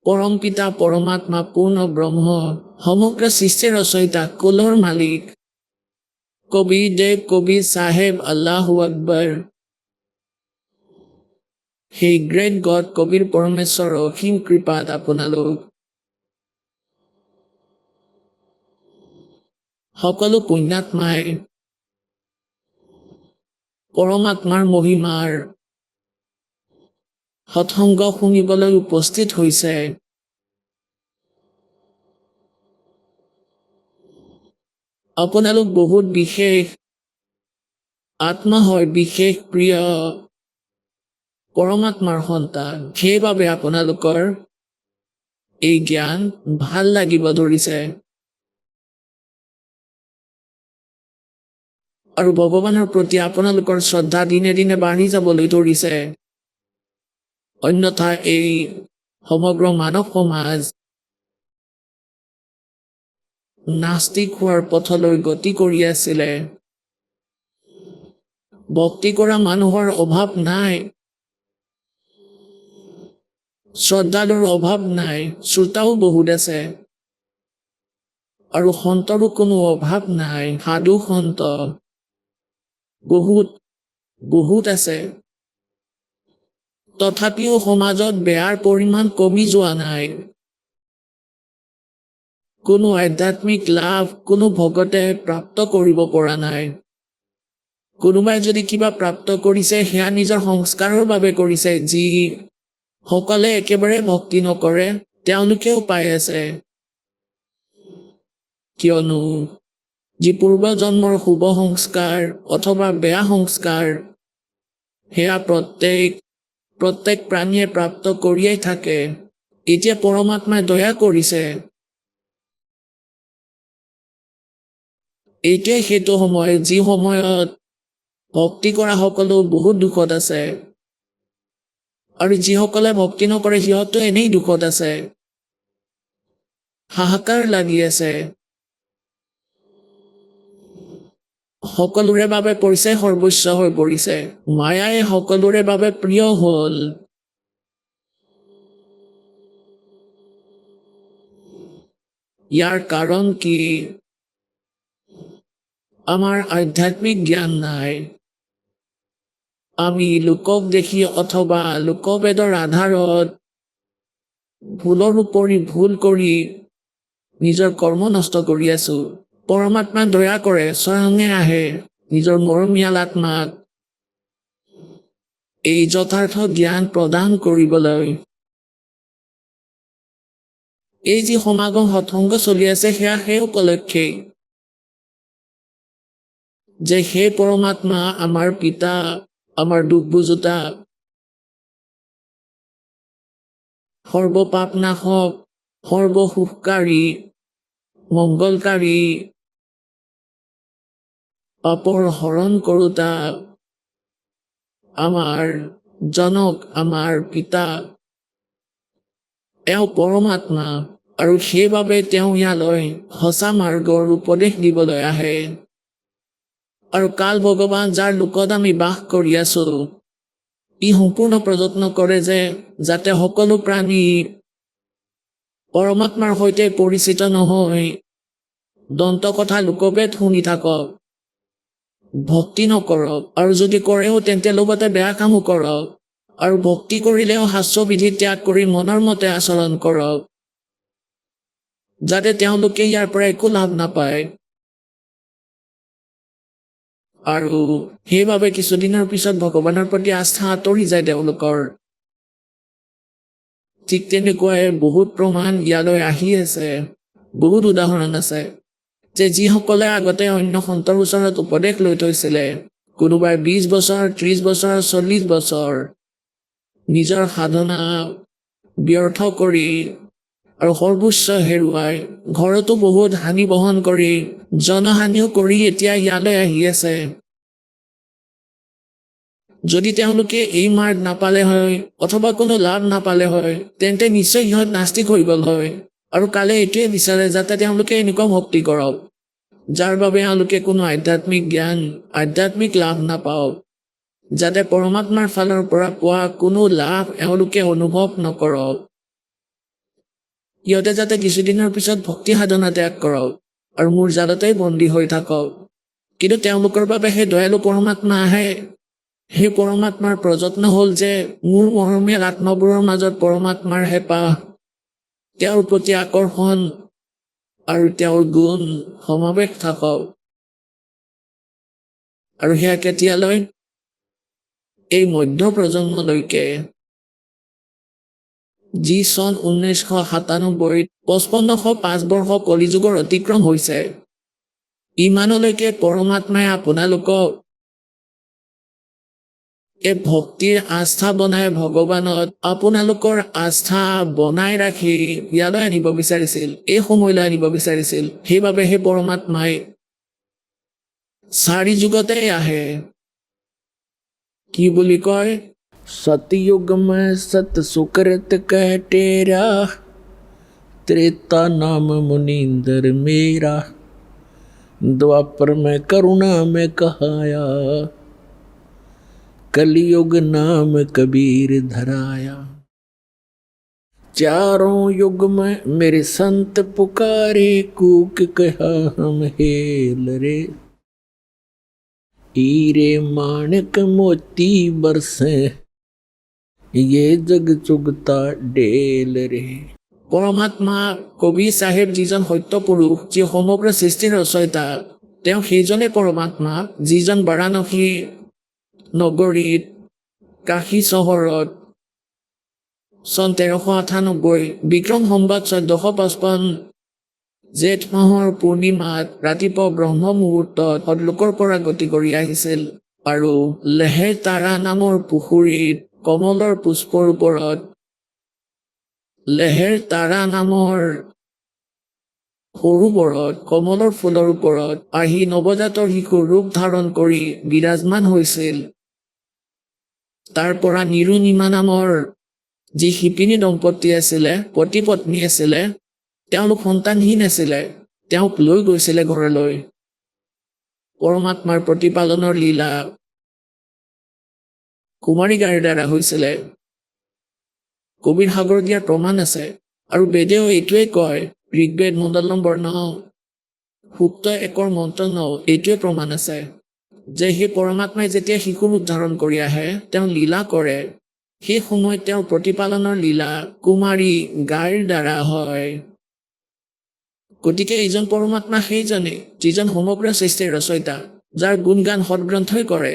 পৰম পিতা পৰমাত্মা পূৰ্ণ ব্ৰহ্ম সমগ্ৰ সৃষ্টিৰ ৰচয়িতা কুলৰ মালিক কবি দেৱ কবি চাহেব আল্লাহু আকবৰ। সেই গ্ৰেট গড কবিৰ পৰমেশ্বৰ অসীম কৃপাত আপোনালোক সকলো পুণ্যাত্মাই পৰমাত্মাৰ মহিমাৰ সৎসংগ শুনিবলৈ উপস্থিত হৈছে। আপোনালোক বহুত বিশেষ আত্মা হয়, বিশেষ প্ৰিয় পৰমাত্মাৰ সন্তান। সেইবাবে আপোনালোকৰ এই জ্ঞান ভাল লাগিব ধৰিছে আৰু ভগৱানৰ প্ৰতি আপোনালোকৰ শ্ৰদ্ধা দিনে দিনে বাঢ়ি যাবলৈ ধৰিছে। অন্যথা এই সমগ্ৰ মানৱ সমাজ নাস্তিক হোৱাৰ পথলৈ গতি কৰি আছিলে। ভক্তি কৰা মানুহৰ অভাৱ নাই, শ্ৰদ্ধালুৰ অভাৱ নাই, শ্ৰোতাও বহুত আছে আৰু সন্তৰো কোনো অভাৱ নাই। সাধু সন্ত বহুত বহুত আছে। তথাপিও সমাজত বেয়াৰ পৰিমাণ কমি যোৱা নাই। কোনো আধ্যাত্মিক লাভ কোনো ভকতে প্ৰাপ্ত কৰিব পৰা নাই। কোনোবাই যদি কিবা প্ৰাপ্ত কৰিছে সেয়া নিজৰ সংস্কাৰৰ বাবে কৰিছে। যি সকলে একেবাৰে ভক্তি নকৰে তেওঁলোকেও পাই আছে, কিয়নো যি পূৰ্ব জন্মৰ শুভ সংস্কাৰ অথবা বেয়া সংস্কাৰ সেয়া প্ৰত্যেক প্ৰাণীয়ে প্ৰাপ্ত কৰিয়েই থাকে। এতিয়া পৰমাত্মাই দয়া কৰিছে, এইটোৱে সেইটো সময় যি সময়ত ভক্তি কৰা সকলো বহুত দুখত আছে আৰু যিসকলে ভক্তি নকৰে সিহঁতো এনেই দুখত আছে, হাহাকাৰ লাগি আছে। সকলোৰে বাবে পৰিচয় সৰ্বস্ব হৈ পৰিছে। মায়াই সকলোৰে বাবে প্ৰিয় হ'ল। ইয়াৰ কাৰণ কি? আমাৰ আধ্যাত্মিক জ্ঞান নাই। আমি লোকক দেখি অথবা লোকবেদৰ আধাৰত ভুলৰ উপৰি ভুল কৰি নিজৰ কৰ্ম নষ্ট কৰি আছো। পৰমাত্মা দয়া কৰে, স্বয়ঙে আহে নিজৰ মৰমীয়াল আত্মাক এই যথাৰ্থ জ্ঞান প্ৰদান কৰিবলৈ। এই যি সমাগম সৎসংগ চলি আছে সেয়া সেই উপলক্ষেই যে সেই পৰমাত্মা আমাৰ পিতা, আমাৰ দুখ বুজোতা, সৰ্বপাপনাশক, সৰ্বসুখকাৰী, মংগলকাৰী, পাপৰ হৰণ কৰোতা আমাৰ জনক, আমাৰ পিতা, এওঁ পৰমাত্মা। আৰু সেইবাবে তেওঁ ইয়ালৈ সঁচা মাৰ্গৰ উপদেশ দিবলৈ আহে। আৰু কাল ভগৱান যাৰ লোকত আমি বাস কৰি আছো, ই সম্পূৰ্ণ প্ৰযত্ন কৰে যে যাতে সকলো প্ৰাণী পৰমাত্মাৰ সৈতে পৰিচিত নহয় দন্ত কথা লোকবেদ শুনি থাকক, ভক্তি নকৰক, আৰু যদি কৰেও তেন্তে লগতে বেয়া কামো কৰক, আৰু ভক্তি কৰিলেও শাস্ত্ৰবিধি ত্যাগ কৰি মনৰ মতে আচৰণ কৰক, যাতে তেওঁলোকে ইয়াৰ পৰা একো লাভ নাপায়। আৰু সেইবাবে কিছুদিনৰ পিছত ভগৱানৰ প্ৰতি আস্থা আঁতৰি যায় তেওঁলোকৰ। ঠিক তেনেকুৱাই বহুত প্ৰমাণ ইয়ালৈ আহি আছে, বহুত উদাহৰণ আছে যে যিসকলে আগতে অন্য সন্তৰ ওচৰত উপদেশ লৈ থৈছিলে, কোনোবাই 20 বছৰ, 30 বছৰ, 40 বছৰ নিজৰ সাধনা ব্যৰ্থ কৰি আৰু সৰ্বোচ্চ হেৰুৱাই, ঘৰতো বহুত হানি বহন কৰি, জনহানিও কৰি এতিয়া ইয়ালৈ আহি আছে। যদি তেওঁলোকে এই মাৰ্গ নাপালে হয় অথবা কোনো লাভ নাপালে হয় তেন্তে নিশ্চয় সিহঁত নাস্তিক হৈ গ'ল হয়। আৰু কালে এইটোৱে বিচাৰে যাতে তেওঁলোকে এনেকুৱা ভক্তি কৰক যাৰ বাবে তেওঁলোকে কোনো আধ্যাত্মিক জ্ঞান, আধ্যাত্মিক লাভ নাপাওক, যাতে পৰমাত্মাৰ ফালৰ পৰা পোৱা কোনো লাভ এওঁলোকে অনুভৱ নকৰক। সিহঁতে যাতে কিছুদিনৰ পিছত ভক্তি সাধনা ত্যাগ কৰক আৰু মোৰ জালতেই বন্দী হৈ থাকক। কিন্তু তেওঁলোকৰ বাবে সেই দয়ালু পৰমাত্মা আহে। সেই পৰমাত্মাৰ প্ৰযত্ন হ'ল যে মোৰ মৰমীয়াল আত্মাবোৰৰ মাজত পৰমাত্মাৰ হেঁপাহ, তেওঁৰ প্ৰতি আকৰ্ষণ আৰু তেওঁৰ গুণ সমাৱেশ থাকক। আৰু সেয়া কেতিয়ালৈ? এই মধ্য প্ৰজন্মলৈকে, যি চন 1997 5505 বৰ্ষ কলিযুগৰ অতিক্ৰম হৈছে, ইমানলৈকে পৰমাত্মাই আপোনালোকক এই ভক্তিৰ আস্থা বনাই ভগৱানত আপোনালোকৰ আস্থা বনাই ৰাখি ইয়ালৈ আনিব বিচাৰিছিল, এই সময়লৈ আনিব বিচাৰিছিল। সেইবাবে সেই পৰমাত্মাই 4 যুগতে আহে। কি বুলি কয়? सतयुग में सत सुकृत कह टेरा, त्रेता नाम मुनींदर मेरा, द्वापर में करुणा में कहाया, कलयुग नाम कबीर धराया। चारों युग में मेरे संत पुकारे, कूक कहा हम हेल रे, हीरे माणिक मोती बरसे, ये जग चुगता डेल रे। পৰমাত্মা কবি চাহেব যিজন সত্য পুৰুষ, যি সমগ্ৰ সৃষ্টিৰ ৰচয়িতা, তেওঁ সেইজনে পৰমাত্মা যিজন বাৰাণসী নগৰীত কাশী চহৰত চন 1398 বিক্ৰম সম্বত 1455 জেঠ মাহৰ পূৰ্ণিমাত ৰাতিপুৱা ব্ৰহ্ম মুহূৰ্তত সদলোকৰ পৰা গতি কৰি আহিছিল আৰু লেহেৰ তাৰা নামৰ পুখুৰীত কমলৰ পুষ্পৰ ওপৰত, লেহেৰ তাৰা নামৰ সৰোবৰত কমলৰ ফুলৰ ওপৰত আহি নৱজাতৰ শিশুৰ ৰূপ ধাৰণ কৰি বিৰাজমান হৈছিল। তাৰ পৰা নিৰুনিমা নামৰ যি শিপিনী দম্পতী আছিলে, পতি পত্নী আছিলে, তেওঁলোক সন্তানহীন আছিলে, তেওঁক লৈ গৈছিলে ঘৰলৈ। পৰমাত্মাৰ প্ৰতিপালনৰ লীলা কুমাৰী গাইৰ দ্বাৰা হৈছিলে। কবিৰ সাগৰ দিয়াৰ প্ৰমাণ আছে। আৰু বেদেও এইটোৱে কয়, ঋগ্বেদ মণ্ডল নম্বৰ 9 সূক্ত 1 মন্ত্ৰ 9 এইটোৱে প্ৰমাণ আছে যে সেই পৰমাত্মাই যেতিয়া শিশুৰ ৰূপ ধাৰণ কৰি আহে তেওঁ লীলা কৰে সেই সময়ত তেওঁৰ প্ৰতিপালনৰ লীলা কুমাৰী গাইৰ দ্বাৰা হয়। গতিকে এইজন পৰমাত্মা সেইজনে যিজন সমগ্ৰ সৃষ্টিৰ ৰচয়িতা, যাৰ গুণগান সৎগ্ৰন্থই কৰে।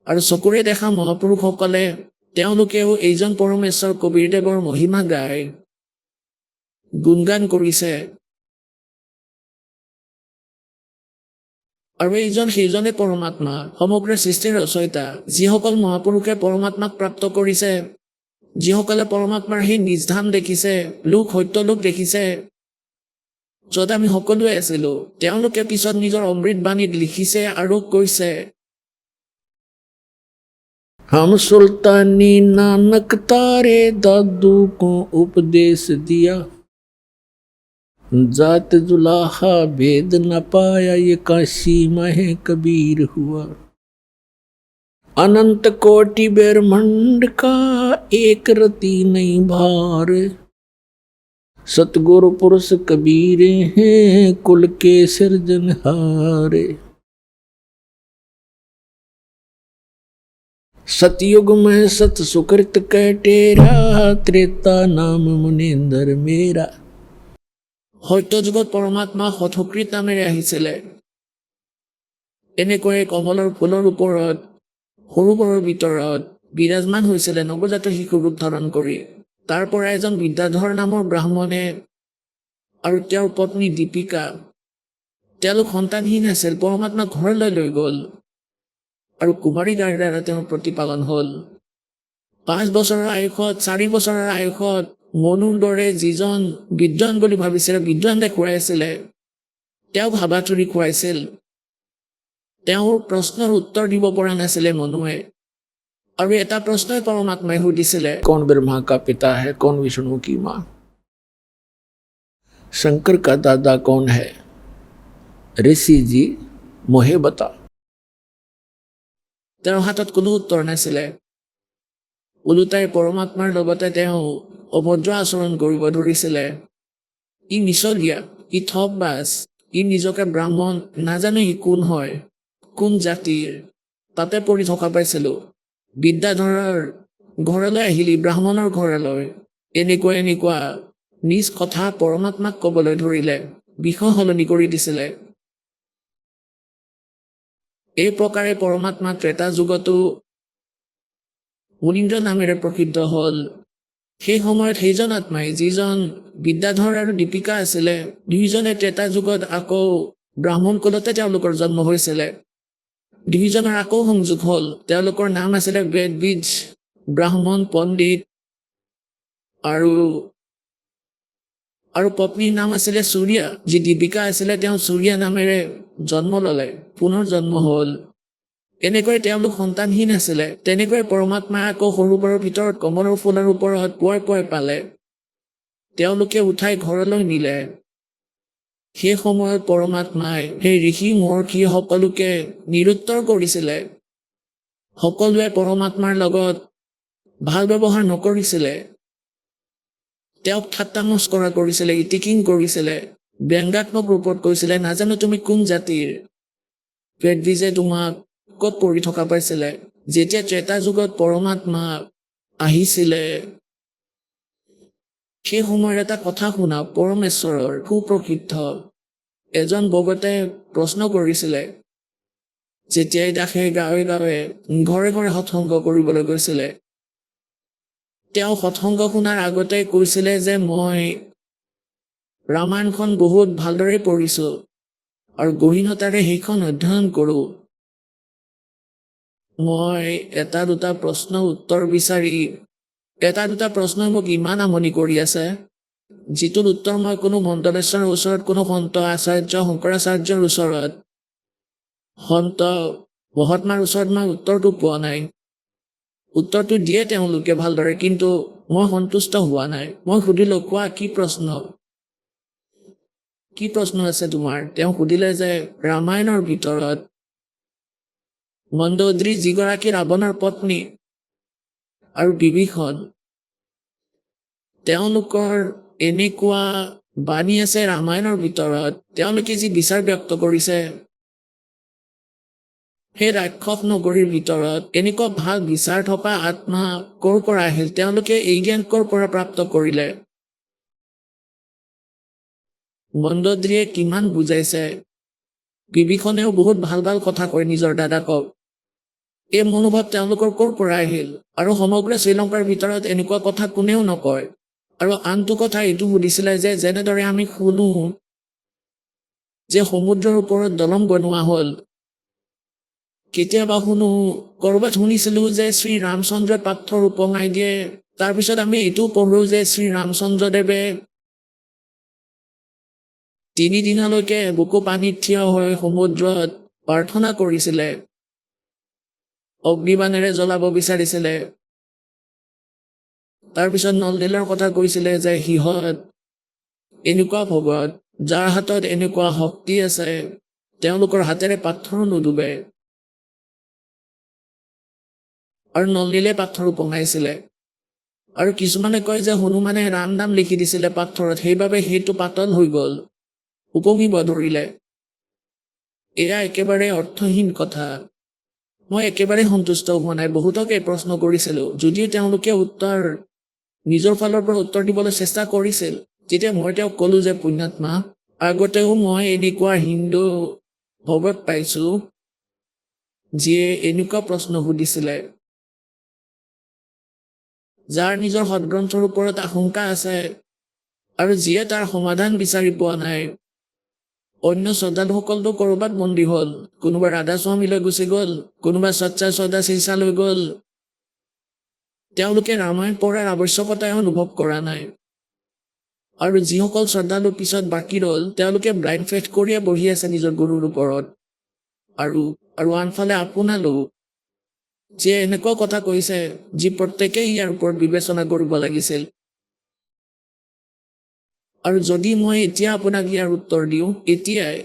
আৰু চকুৰে দেখা মহাপুৰুষসকলে তেওঁলোকেও এইজন পৰমেশ্বৰ কবীৰদেৱৰ মহিমা গাই গুণগান কৰিছে। আৰু এইজন সেইজনে পৰমাত্মা সমগ্ৰ সৃষ্টিৰ ৰচয়িতা, যিসকল মহাপুৰুষে পৰমাত্মাক প্ৰাপ্ত কৰিছে, যিসকলে পৰমাত্মাৰ সেই নিজ ধাম দেখিছে, লোক সত্যলোক দেখিছে, য'ত আমি সকলোৱে আছিলো। তেওঁলোকে পিছত নিজৰ অমৃত বাণীত লিখিছে আৰু কৈছে, हम सुल्तानी नानक तारे दादू को उपदेश दिया, जात जुलाहा भेद न पाया ये काशी मह कबीर हुआ। अनंत कोटि ब्रह्मांड का एक रति नहीं भार, सतगुरु पुरुष कबीर हैं कुल के सिरजनहारे। सतयुग में सत सुकृत कटेरा, त्रेता नाम मुनिंदर मेरा। সত্য যুগত পৰমাত্মা সৎসুকৃত নামেৰে আহিছিলে। এনেকৈ কমলৰ ফুলৰ ওপৰত সৰোবৰৰ ভিতৰত বিৰাজমান হৈছিলে নৱজাত শিশু ৰূপ ধাৰণ কৰি। তাৰ পৰা এজন বিদ্যাধৰ নামৰ ব্ৰাহ্মণে আৰু তেওঁৰ পত্নী দীপিকা, তেওঁলোক সন্তানহীন আছিল। পৰমাত্মা ঘৰলৈ লৈ গ'ল আৰু কুমাৰী গাইৰ দ্বাৰা তেওঁৰ প্ৰতিপালন হ'ল। 5 বছৰৰ আয়ুসত 4 বছৰৰ আয়ুসত মনুৰ দৰে যিজন বিদ্বান বুলি ভাবিছিলে, বিদ্বান দেখুৱাই আছিলে, তেওঁ ভাবাতুৰি খুৱাইছিল। তেওঁৰ প্ৰশ্নৰ উত্তৰ দিব পৰা নাছিলে মনুৱে। আৰু এটা প্ৰশ্নই পৰমাত্মাই সুধিছিলে, कौन ब्रह्मा का पिता है, कौन विष्णु की माँ, शंकर का दादा कौन है, ऋषि जी मोहे बता। তেওঁৰ হাতত কোনো উত্তৰ নাছিলে। ওলোটাই পৰমাত্মাৰ লগতে তেওঁ অভদ্ৰ আচৰণ কৰিব ধৰিছিলে। ই মিছলীয়া, ই ঠগবাজ, ই নিজকে ব্ৰাহ্মণ, নাজানো ই কোন হয়, কোন জাতিৰ। তাতে পৰি থকা পাইছিলো। বিদ্যাধৰৰ ঘৰলৈ আহিলি, ব্ৰাহ্মণৰ ঘৰলৈ, এনেকুৱা নিজ কথা পৰমাত্মাক ক'বলৈ ধৰিলে, বিষয় সলনি কৰি দিছিলে। এই প্ৰকাৰে পৰমাত্মা ত্ৰেতা যুগতো মুনীন্দ্ৰ নামেৰে প্ৰসিদ্ধ হ'ল। সেই সময়ত সেইজন আত্মাই যিজন বিদ্যাধৰ আৰু দীপিকা আছিলে, দুয়োজনে ত্ৰেতা যুগত আকৌ ব্ৰাহ্মণ কুলতে তেওঁলোকৰ জন্ম হৈছিলে। দুয়োজনৰ আকৌ সংযোগ হ'ল। তেওঁলোকৰ নাম আছিলে বেদবীজ, ব্ৰাহ্মণ পণ্ডিত, আৰু পত্নীৰ নাম আছিলে সূৰ্যা। যি দীপিকা আছিলে তেওঁ সূৰ্যা নামেৰে জন্ম ল'লে, পুনৰ জন্ম হ'ল। এনেকৈ তেওঁলোক সন্তানহীন আছিলে। তেনেকৈ পৰমাত্মাই আকৌ সৰোবৰৰ ভিতৰত কমলৰ ফুলৰ ওপৰত পুৱাই পালে। তেওঁলোকে উঠাই ঘৰলৈ নিলে। সেই সময়ত পৰমাত্মাই সেই ঋষি মহৰ্ষি সকলোকে নিৰুত্তৰ কৰিছিলে। সকলোৱে পৰমাত্মাৰ লগত ভাল ব্যৱহাৰ নকৰিছিলে। তেওঁক ঠাট্টা মস্কৰা কৰিছিলে, ইটিকিং কৰিছিলে, ব্যংগাত্মক ৰূপত কৈছিলে, নাজানো তুমি কোন জাতিৰ। বেদবীজে তোমাক ক'ত পৰি থকা পাইছিলে। যেতিয়া ত্ৰেতা যুগত পৰমাত্মা আহিছিলে, সেই সময়ৰ এটা কথা শুনা, পৰমেশ্বৰৰ সুপ্ৰসিদ্ধ এজন ভগতে প্ৰশ্ন কৰিছিলে। যেতিয়াই দাসে গাঁৱে গাঁৱে ঘৰে ঘৰে সৎসংগ কৰিবলৈ গৈছিলে, তেওঁ সৎসংগ শুনাৰ আগতে কৈছিলে যে মই ৰামায়ণখন বহুত ভালদৰে পঢ়িছোঁ আৰু গহীনতাৰে সেইখন অধ্যয়ন কৰোঁ। মই এটা দুটা প্ৰশ্নৰ উত্তৰ বিচাৰি, এটা দুটা প্ৰশ্নই মোক ইমান আমনি কৰি আছে, যিটোৰ উত্তৰ মই কোনো মণ্ডলেশ্বৰৰ ওচৰত, কোনো সন্ত আচাৰ্য শংকৰাচাৰ্যৰ ওচৰত, সন্ত মহাত্মাৰ ওচৰত মই উত্তৰটো পোৱা নাই। উত্তৰটো দিয়ে তেওঁলোকে ভালদৰে, কিন্তু মই সন্তুষ্ট হোৱা নাই। মই সুধিলোঁ, কোৱা কি প্ৰশ্ন আছে তোমাৰ? তেওঁ সুধিলে যে ৰামায়ণৰ ভিতৰত মন্দোদৰী যিগৰাকী ৰাৱণৰ পত্নী আৰু বিভীষণ, তেওঁলোকৰ এনেকুৱা বাণী আছে ৰামায়ণৰ ভিতৰত, তেওঁলোকে যি বিচাৰ ব্যক্ত কৰিছে, সেই ৰাক্ষস নগৰীৰ ভিতৰত এনেকুৱা ভাল বিচাৰ থকা আত্মা ক'ৰ পৰা আহিল? তেওঁলোকে এই জ্ঞান ক'ৰ পৰা প্ৰাপ্ত কৰিলে? মণ্ডোদৰীয়ে কিমান বুজাইছে। বিভীষণেও বহুত ভাল ভাল কথা কয় নিজৰ দাদাকক। এই মনোভাৱ তেওঁলোকৰ ক'ৰ পৰা আহিল? আৰু সমগ্ৰ শ্ৰীলংকাৰ ভিতৰত এনেকুৱা কথা কোনেও নকয়। আৰু আনটো কথা এইটো সুধিছিলে যে যেনেদৰে আমি শুনো যে সমুদ্ৰৰ ওপৰত দলং বনোৱা হ'ল, কেতিয়াবা শুনো, ক'ৰবাত শুনিছিলোঁ যে শ্ৰী ৰামচন্দ্ৰই পাথৰ উপঙাই দিয়ে। তাৰপিছত আমি এইটোও পঢ়ো যে শ্ৰী ৰামচন্দ্ৰদেৱে 3 দিনলৈকে বুকু পানীত থিয় হৈ সমুদ্ৰত প্ৰাৰ্থনা কৰিছিলে, অগ্নিবাণেৰে জ্বলাব বিচাৰিছিলে। তাৰপিছত নলনীলৰ কথা কৈছিলে যে সিহঁত এনেকুৱা ভগত যাৰ হাতত এনেকুৱা শক্তি আছে, তেওঁলোকৰ হাতেৰে পাথৰো নুডুবে। আৰু নলনীলে পাথৰ উপঙাইছিলে। আৰু কিছুমানে কয় যে হনুমানে ৰাম নাম লিখি দিছিলে পাথৰত, সেইবাবে সেইটো পাতল হৈ গ'ল, উপঙিব ধৰিলে। এয়া একেবাৰে অৰ্থহীন কথা। মই একেবাৰে সন্তুষ্ট হোৱা নাই। বহুতক এই প্ৰশ্ন কৰিছিলোঁ, যদিও তেওঁলোকে নিজৰ ফালৰ পৰা উত্তৰ দিবলৈ চেষ্টা কৰিছিল। তেতিয়া মই তেওঁক ক'লোঁ যে পুণ্যাত্মা, আগতেও মই এনেকুৱা হিন্দু ভগত পাইছোঁ যিয়ে এনেকুৱা প্ৰশ্ন সুধিছিলে, যাৰ নিজৰ সদগ্ৰন্থৰ ওপৰত আশংকা আছে আৰু যিয়ে তাৰ সমাধান বিচাৰি পোৱা নাই। অন্য শ্ৰদ্ধালুসকলতো ক'ৰবাত বন্দী হ'ল, কোনোবা ৰাধাস্বামীলৈ গুচি গ'ল, কোনোবা সচ্চা শ্ৰদ্ধা চিৰ্চালৈ গ'ল। তেওঁলোকে ৰামায়ণ পঢ়াৰ আৱশ্যকতাই অনুভৱ কৰা নাই। আৰু যিসকল শ্ৰদ্ধালু পিছত বাকী ৰ'ল, তেওঁলোকে ব্লাইণ্ড ফেথ কৰিয়ে বহি আছে নিজৰ গুৰুৰ ওপৰত। আৰু আনফালে আপোনালোক যে এনেকুৱা কথা কৈছে যি প্ৰত্যেকেই ইয়াৰ ওপৰত বিবেচনা কৰিব লাগিছিল। আৰু যদি মই এতিয়া আপোনাক ইয়াৰ উত্তৰ দিওঁ এতিয়াই,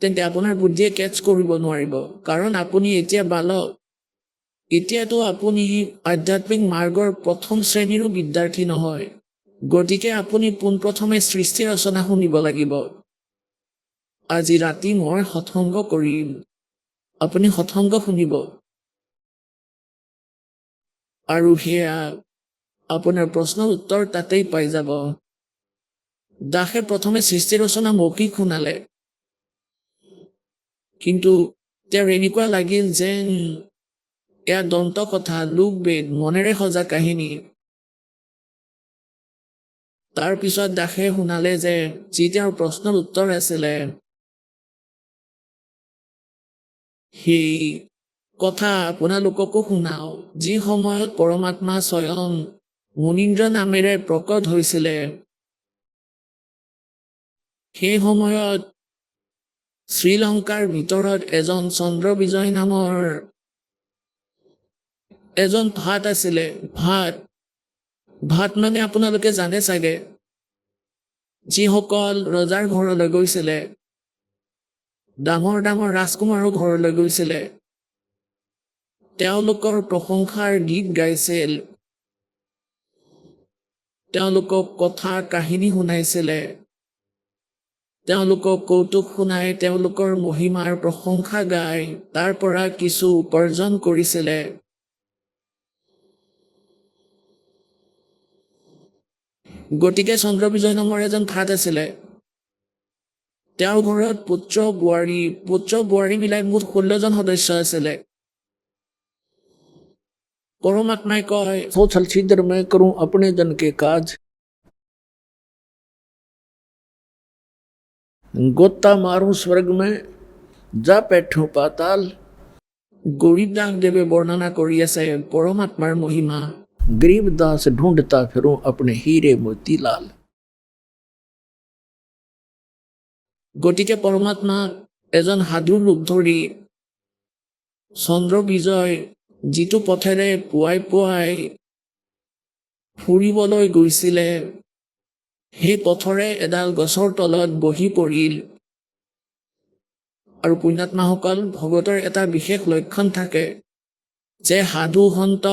তেন্তে আপোনাৰ বুদ্ধিয়ে কেটচ কৰিব নোৱাৰিব, কাৰণ আপুনি এতিয়া বালক। এতিয়াতো আপুনি আধ্যাত্মিক মাৰ্গৰ প্ৰথম শ্ৰেণীৰো বিদ্যাৰ্থী নহয়। গতিকে আপুনি পোনপ্ৰথমে সৃষ্টি ৰচনা শুনিব লাগিব। আজি ৰাতি মই সৎসংগ কৰিম, আপুনি সৎসংগ শুনিব। আৰু সেয়া আপোনাৰ প্ৰশ্নৰ উত্তৰ তাতেই পাই যাব। দাসে প্ৰথমে সৃষ্টি ৰচনা মৌখিক শুনালে, কিন্তু তেওঁৰ এনেকুৱা লাগিল যেন এয়া দন্ত কথা, লোকবেদ, মনেৰে সজা কাহিনী। তাৰ পিছত দাসে শুনালে যে যি তেওঁৰ প্ৰশ্নৰ উত্তৰ আছিলে, সেই কথা আপোনালোককো শুনাও। যি সময়ত পৰমাত্মা স্বয়ং মুনীন্দ্ৰ নামেৰে প্ৰকট হৈছিলে, সেই সময়ত শ্ৰীলংকাৰ ভিতৰত এজন চন্দ্ৰবিজয় নামৰ এজন ভাট আছিলে। ভাট মানে আপোনালোকে জানে চাগে, যিসকল ৰজাৰ ঘৰলৈ গৈছিলে, ডাঙৰ ডাঙৰ ৰাজকুমাৰৰ ঘৰলৈ গৈছিলে, তেওঁলোকৰ প্ৰশংসাৰ গীত গাইছিল, তেওঁলোকক কথা কাহিনী শুনাইছিলে, তেওঁলোকক কৌতুক শুনাই তেওঁলোকৰ মহিমাৰ প্ৰশংসা গাই তাৰ পৰা কিছু উপাৰ্জন কৰিছিলে। গতিকে চন্দ্ৰবিজয় নামৰ এজন ভাট আছিলে। তেওঁৰ ঘৰত পুত্ৰ বোৱাৰী মিলাই মুঠ 16 জন সদস্য আছিলে। পৰমাত্মাই কয়, सोचल छिद्र मैं करूं अपने जन के काज, गोता मारूं स्वर्ग में जा बैठूं पाताल। গৰীবদাস দেৱে বৰ্ণনা কৰি আছে পৰমাত্মাৰ মহিমা। गरीबदास ढूंढता फिरूं अपने हीरे मोतीलाल। গতিকে পৰমাত্মাক এজন সাধুৰ ৰূপ ধৰি চন্দ্ৰবিজয় যিটো পথেৰে পুৱাই ফুৰিবলৈ গৈছিলে, সেই পথৰে এডাল গছৰ তলত বহি পৰিল। আৰু পুণ্যাত্মাসকল, ভগতৰ এটা বিশেষ লক্ষণ থাকে যে সাধু সন্ত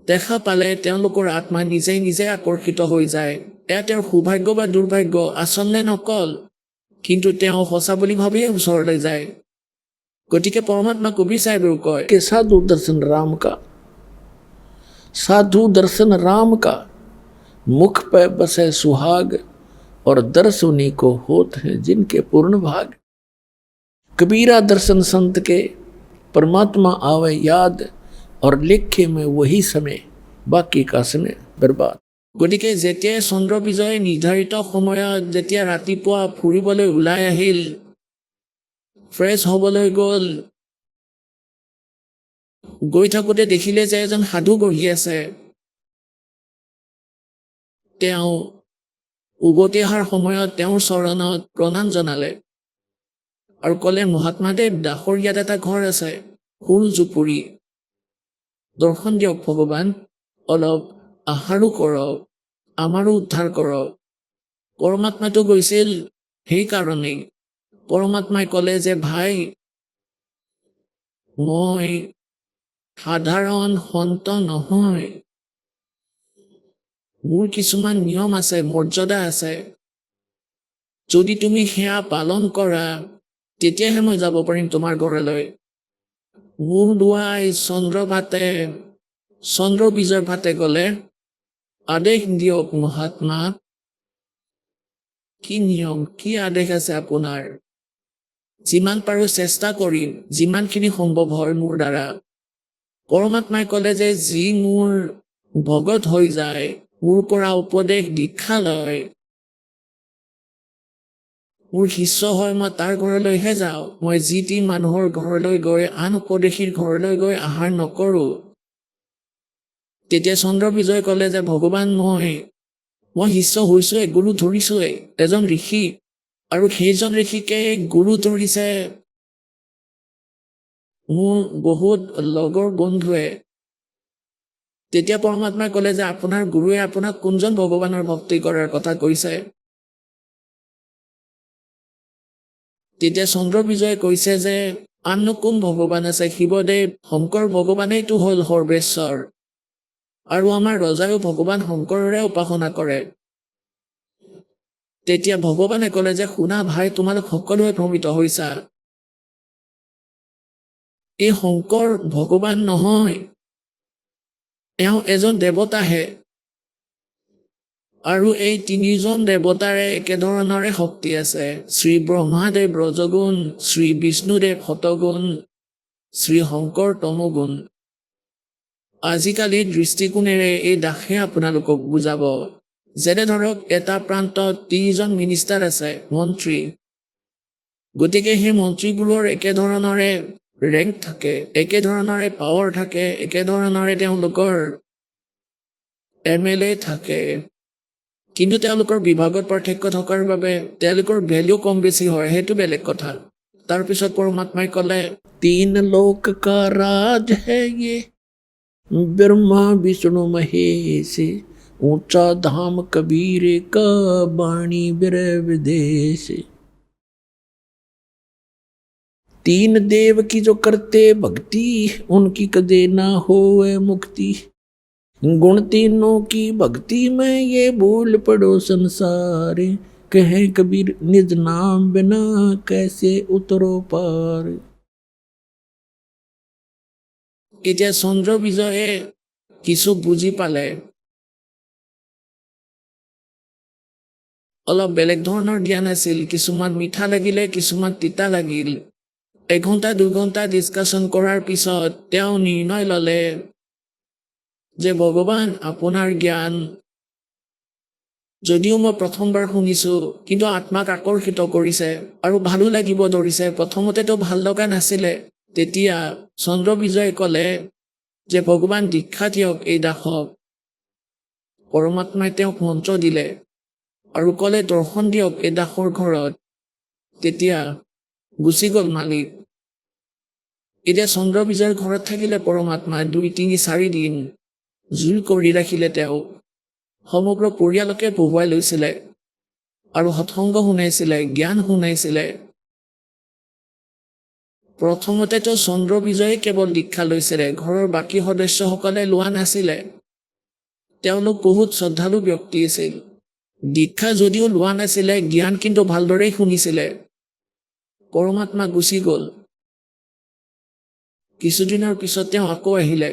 দেখা পালে তেওঁলোকৰ আত্মা নিজে আকৰ্ষিত হৈ যায়। এয়া তেওঁৰ সৌভাগ্য বা দুৰ্ভাগ্য আচলতে নকল, কিন্তু তেওঁ সঁচা বুলি ভাবিয়ে ওচৰলৈ যায়। গতিকে পৰমাত্মা কবিৰ চাহেবেও কয় कि साधु दर्शन राम का, साधु दर्शन राम का, मुख पे बसे सुहाग, और दर्श उन्हीं को होत है जिनके पूर्ण भाग। कबीरा दर्शन संत के, परमात्मा आवे याद, और लिखे में वही समय, बाकी का समय बर्बाद। গতিকে যেতিয়াই চন্দ্ৰ বিজয়ে নিৰ্ধাৰিত সময়ত যেতিয়া ৰাতিপুৱা ফুৰিবলৈ ওলাই আহিল, ফ্ৰেছ হ'বলৈ গ'ল, গৈ থাকোঁতে দেখিলে যে এজন সাধু বহি আছে। তেওঁ উভতি অহাৰ সময়ত তেওঁৰ চৰণত প্ৰণাম জনালে আৰু ক'লে, মহাত্মাদেৱ, দাসৰ ইয়াত এটা ঘৰ আছে, ফুল জুপুৰি, দৰ্শন দিয়ক ভগৱান, অলপ আহাৰো কৰক, আমাৰো উদ্ধাৰ কৰক। পৰমাত্মাটো গৈছিল সেইকাৰণেই। পৰমাত্মাই ক'লে যে, ভাই, মই সাধাৰণ সন্ত নহয়, মোৰ কিছুমান নিয়ম আছে, মৰ্যাদা আছে। যদি তুমি সেয়া পালন কৰা, তেতিয়াহে মই যাব পাৰিম তোমাৰ ঘৰলৈ। মোৰ দুৱাই চন্দ্ৰ বিজয় ভাতে গ'লে, আদেশ দিয়ক মহাত্মা। কি নিয়ম, কি আদেশ আছে আপোনাৰ? যিমান পাৰোঁ চেষ্টা কৰিম, যিমানখিনি সম্ভৱ হয় মোৰ দ্বাৰা। পৰমাত্মাই ক'লে যে, যি মোৰ ভগত হৈ যায়, মোৰ পৰা উপদেশ দীক্ষা লয়, মোৰ শিষ্য হয়, মই তাৰ ঘৰলৈহে যাওঁ। মই যি টি মানুহৰ ঘৰলৈ গৈ, আন উপদেশীৰ ঘৰলৈ গৈ আহাৰ নকৰোঁ। তেতিয়া চন্দ্ৰ বিজয়ে ক'লে যে, ভগৱান, মই শিষ্য হৈছোঁৱে, গুৰু ধৰিছোঁৱে, এজন ঋষি, আৰু সেইজন ঋষিকে গুৰু ধৰিছে মোৰ বহুত লগৰ বন্ধুৱে। তেতিয়া পৰমাত্মাই ক'লে যে, আপোনাৰ গুৰুৱে আপোনাক কোনজন ভগৱানৰ ভক্তি কৰাৰ কথা কৈছে? তেতিয়া চন্দ্ৰ বিজয়ে কৈছে যে, আননো কোন ভগৱান আছে? শিৱদেৱ, শংকৰ ভগৱানেইতো হ'ল সৰ্বেশ্বৰ, আৰু আমাৰ ৰজায়ো ভগৱান শংকৰৰে উপাসনা কৰে। তেতিয়া ভগৱানে ক'লে যে, শুনা ভাই, তোমালোক সকলোৱে ভ্ৰমিত হৈছা। এই শংকৰ ভগৱান নহয়, তেওঁ এজন দেৱতাহে, আৰু এই তিনিজন দেৱতাৰে একেধৰণৰে শক্তি আছে। শ্ৰী ব্ৰহ্মাদেৱ ৰজগুণ, শ্ৰী বিষ্ণুদেৱ শতগুণ, শ্ৰী শংকৰ তমগুণ। আজিকালি দৃষ্টিকোণেৰে এই দাসে আপোনালোকক বুজাব। যেনে ধৰক, এটা প্ৰান্তত ৩জন মিনিষ্টাৰ আছে, মন্ত্ৰী। গতিকে সেই মন্ত্ৰীবোৰৰ একেধৰণৰে ৰেংক থাকে, একেধৰণৰে পাৱাৰ থাকে, একেধৰণৰে তেওঁলোকৰ MLA থাকে। কিন্তু তেওঁলোকৰ বিভাগত পাৰ্থক্য থকাৰ বাবে তেওঁলোকৰ ভেলিউ কম বেছি হয়, সেইটো বেলেগ কথা। তাৰপিছত পৰমাত্মাই ক'লে, 3 लोक का राज है ये, ब्रह्मा विष्णु महेश, ऊंचा धाम कबीर का, बाणी बिर विदेश। 3 देव की जो करते भक्ति, उनकी कदे ना होए मुक्ति। गुण तीनों की भक्ति में ये भूल पड़ो संसार, कहे कबीर निज नाम बिना कैसे उतरो पार। এতিয়া চন্দ্ৰ বিজয়ে কিছু বুজি পালে। অলপ বেলেগ ধৰণৰ জ্ঞান আছিল, কিছুমান মিঠা লাগিলে, কিছুমান তিতা লাগিল। 1 ঘণ্টা 2 ঘণ্টা ডিছকাশ্যন কৰাৰ পিছত তেওঁ নিৰ্ণয় ল'লে যে, ভগৱান, আপোনাৰ জ্ঞান যদিও মই প্ৰথমবাৰ শুনিছোঁ, কিন্তু আত্মাক আকৰ্ষিত কৰিছে আৰু ভালো লাগিব ধৰিছে। প্ৰথমতেতো ভাল লগা নাছিলে। তেতিয়া চন্দ্ৰ বিজয়ে ক'লে যে, ভগৱান, দীক্ষা দিয়ক এই দাসক। পৰমাত্মাই তেওঁক মন্ত্ৰ দিলে আৰু ক'লে, দৰ্শন দিয়ক এই দাসৰ ঘৰত। তেতিয়া গুচি গ'ল মালিক। এতিয়া চন্দ্ৰ বিজয়ৰ ঘৰত থাকিলে পৰমাত্মাই 2, 3, 4 দিন। জুই কৰি ৰাখিলে তেওঁ। সমগ্ৰ পৰিয়ালকে বহুৱাই লৈছিলে আৰু সৎসংগ শুনাইছিলে, জ্ঞান শুনাইছিলে। প্ৰথমতেতো চন্দ্ৰ বিজয়ে কেৱল দীক্ষা লৈছিলে, ঘৰৰ বাকী সদস্যসকলে লোৱা নাছিলে। তেওঁলোক বহুত শ্ৰদ্ধালু ব্যক্তি আছিল। দীক্ষা যদিও লোৱা নাছিলে, জ্ঞান কিন্তু ভালদৰেই শুনিছিলে। পৰমাত্মা গুচি গ'ল। কিছুদিনৰ পিছত তেওঁ আকৌ আহিলে।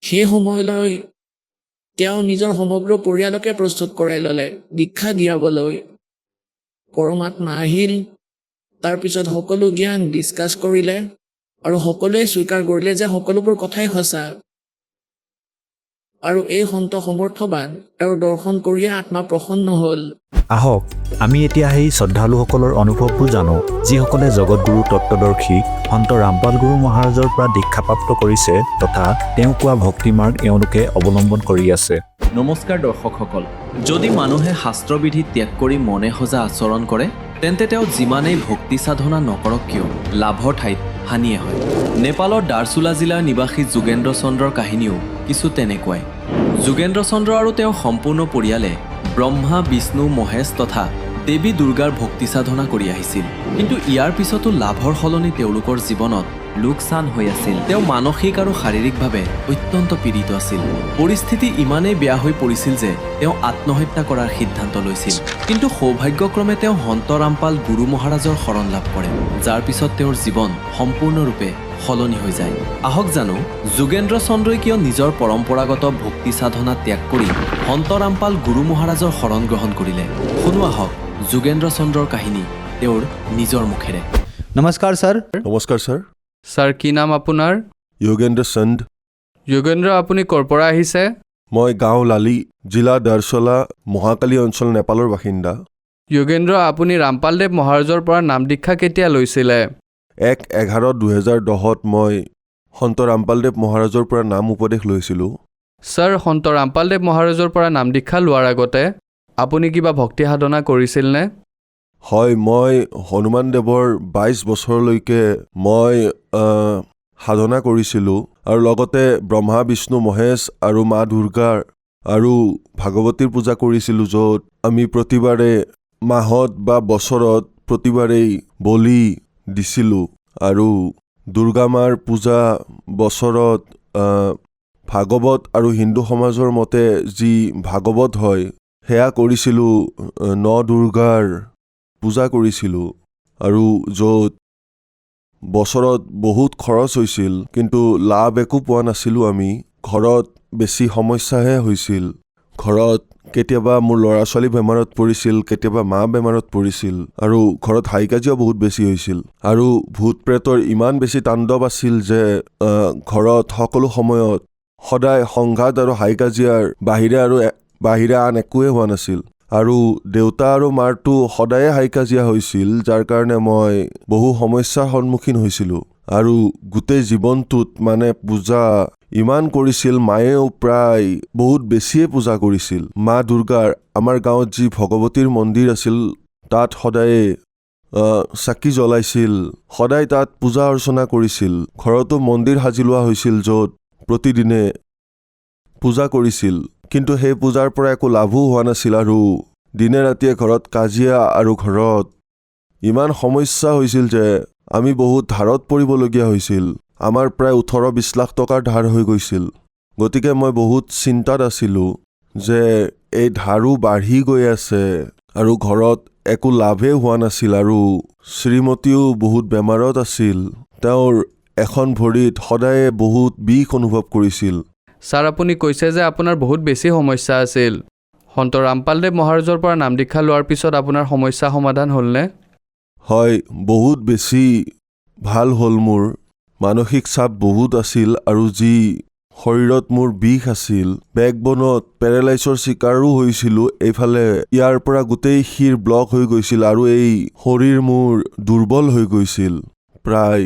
সেই সময়লৈ তেওঁ নিজৰ সমগ্ৰ পৰিয়ালকে প্ৰস্তুত কৰাই ল'লে দীক্ষা দিয়াবলৈ। পৰমাত্মা আহিল, তাৰপিছত সকলো জ্ঞান ডিছকাছ কৰিলে আৰু সকলোৱে স্বীকাৰ কৰিলে যে সকলোবোৰ কথাই সঁচা। আৰু এই সন্ত সমৰ্থবান আৰু দৰ্শন কৰিয়ে আত্মা প্ৰসন্ন হ'ল। আহক আমি এতিয়া সেই শ্ৰদ্ধালুসকলৰ অনুভৱবোৰ জানো, যিসকলে জগতগুৰু তত্ত্বদৰ্শী সন্ত ৰামপাল গুৰু মহাৰাজৰ পৰা দীক্ষাপ্ৰাপ্ত কৰিছে তথা তেওঁ কোৱা ভক্তিমাৰ্গ এওঁলোকে অৱলম্বন কৰি আছে। নমস্কাৰ দৰ্শকসকল, যদি মানুহে শাস্ত্ৰবিধি ত্যাগ কৰি মনে সজা আচৰণ কৰে তেন্তে তেওঁ যিমানেই ভক্তি সাধনা নকৰক কিয় লাভৰ ঠাইত হানিয়ে হয়। নেপালৰ দাৰ্চুলা জিলাৰ নিবাসী যোগেন্দ্ৰ চন্দ্ৰৰ কাহিনীও কিছু তেনেকুৱাই। যোগেন্দ্ৰ চন্দ্ৰ আৰু তেওঁৰ সম্পূৰ্ণ পৰিয়ালে ব্ৰহ্মা, বিষ্ণু, মহেশ তথা দেৱী দুৰ্গাৰ ভক্তি সাধনা কৰি আহিছিল। কিন্তু ইয়াৰ পিছতো লাভৰ সলনি তেওঁলোকৰ জীৱনত লোকচান হৈ আছিল। তেওঁ মানসিক আৰু শাৰীৰিকভাৱে অত্যন্ত পীড়িত আছিল। পৰিস্থিতি ইমানেই বেয়া হৈ পৰিছিল যে তেওঁ আত্মহত্যা কৰাৰ সিদ্ধান্ত লৈছিল। কিন্তু সৌভাগ্যক্ৰমে তেওঁ সন্ত ৰামপাল গুৰু মহাৰাজৰ শৰণ লাভ কৰে, যাৰ পিছত তেওঁৰ জীৱন সম্পূৰ্ণৰূপে সলনি হৈ যায়। আহক জানো যোগেন্দ্ৰ চন্দ্ৰই কিয় নিজৰ পৰম্পৰাগত ভক্তি সাধনা ত্যাগ কৰি সন্ত ৰামপাল গুৰু মহাৰাজৰ শৰণ গ্ৰহণ কৰিলে। শুনো আহক যোগেন্দ্ৰ চন্দ্ৰৰ কাহিনী তেওঁৰ নিজৰ মুখেৰে। নমস্কাৰ ছাৰ। নমস্কাৰ ছাৰ। ছাৰ কি নাম আপোনাৰ? যোগেন্দ্ৰ চন্দ। যোগেন্দ্ৰ, আপুনি ক'ৰ পৰা আহিছে? মই গাঁও লালি, জিলা দাৰ্চলা, মহাকালী অঞ্চল, নেপালৰ বাসিন্দা। যোগেন্দ্ৰ, আপুনি ৰামপালদেৱ মহাৰাজৰ পৰা নাম দীক্ষা কেতিয়া লৈছিলে? 1/11/2010 মই সন্ত ৰামপালদেৱ মহাৰাজৰ পৰা নাম উপদেশ লৈছিলোঁ। ছাৰ, সন্ত ৰামপালদেৱ মহাৰাজৰ পৰা নাম দীক্ষা লোৱাৰ আগতে আপুনি কিবা ভক্তি সাধনা কৰিছিলনে? হয়, মই হনুমান দেৱৰ 22 বছৰলৈকে মই সাধনা কৰিছিলোঁ আৰু লগতে ব্ৰহ্মা, বিষ্ণু, মহেশ আৰু মা দুৰ্গাৰ আৰু ভাগৱতীৰ পূজা কৰিছিলোঁ, য'ত আমি প্ৰতিবাৰে মাহত বা বছৰত প্ৰতিবাৰেই বলি দিছিলোঁ। আৰু দুৰ্গা মাৰ পূজা বছৰত ভাগৱত আৰু হিন্দু সমাজৰ মতে যি ভাগৱত হয় সেয়া কৰিছিলোঁ, ন দুৰ্গাৰ পূজা কৰিছিলোঁ। আৰু য'ত বছৰত বহুত খৰচ হৈছিল কিন্তু লাভ একো পোৱা নাছিলোঁ আমি। ঘৰত বেছি সমস্যাহে হৈছিল। ঘৰত কেতিয়াবা মোৰ ল'ৰা ছোৱালী বেমাৰত পৰিছিল, কেতিয়াবা মা বেমাৰত পৰিছিল আৰু ঘৰত হাই কাজিয়া বহুত বেছি হৈছিল। আৰু ভূত প্ৰেতৰ ইমান বেছি তাণ্ডৱ আছিল যে ঘৰত সকলো সময়ত সদায় সংঘাত আৰু হাই কাজিয়াৰ বাহিৰে আন একোৱে হোৱা নাছিল। আৰু দেউতা আৰু মাৰটো সদায়ে হাই কাজিয়া হৈছিল, যাৰ কাৰণে মই বহু সমস্যাৰ সন্মুখীন হৈছিলোঁ। আৰু গোটেই জীৱনটোত মানে পূজা ইমান কৰিছিল, মায়েও প্ৰায় বহুত বেছিয়ে পূজা কৰিছিল। মা দুৰ্গাৰ আমাৰ গাঁৱত যি ভগৱতীৰ মন্দিৰ আছিল তাত সদায়ে চাকি জ্বলাইছিল, সদায় তাত পূজা অৰ্চনা কৰিছিল। ঘৰতো মন্দিৰ সাজি লোৱা হৈছিল য'ত প্ৰতিদিনে পূজা কৰিছিল। কিন্তু সেই পূজাৰ পৰা একো লাভো হোৱা নাছিল আৰু দিনে ৰাতিয়ে ঘৰত কাজিয়া আৰু ঘৰত ইমান সমস্যা হৈছিল যে আমি বহুত ধাৰত পৰিবলগীয়া হৈছিল। আমাৰ প্ৰায় 18-20 লাখ টকাৰ ধাৰ হৈ গৈছিল। গতিকে মই বহুত চিন্তাত আছিলোঁ যে এই ধাৰো বাঢ়ি গৈ আছে আৰু ঘৰত একো লাভেই হোৱা নাছিল। আৰু শ্ৰীমতীও বহুত বেমাৰত আছিল। তেওঁৰ এখন ভৰিত সদায়ে বহুত বিষ অনুভৱ কৰিছিল। ছাৰ, আপুনি কৈছে যে আপোনাৰ বহুত বেছি সমস্যা আছিল। সন্ত ৰামপালদেৱ মহাৰাজৰ পৰা নাম দীক্ষা লোৱাৰ পিছত আপোনাৰ সমস্যা সমাধান হ'লনে? হয়, বহুত বেছি ভাল হ'ল। মোৰ মানসিক চাপ বহুত আছিল আৰু যি শৰীৰত মোৰ বিষ আছিল, বেকবনত পেৰালাইছৰ চিকাৰো হৈছিলোঁ। এইফালে ইয়াৰ পৰা গোটেই শিৰ ব্লক হৈ গৈছিল আৰু এই শৰীৰ মোৰ দুৰ্বল হৈ গৈছিল। প্ৰায়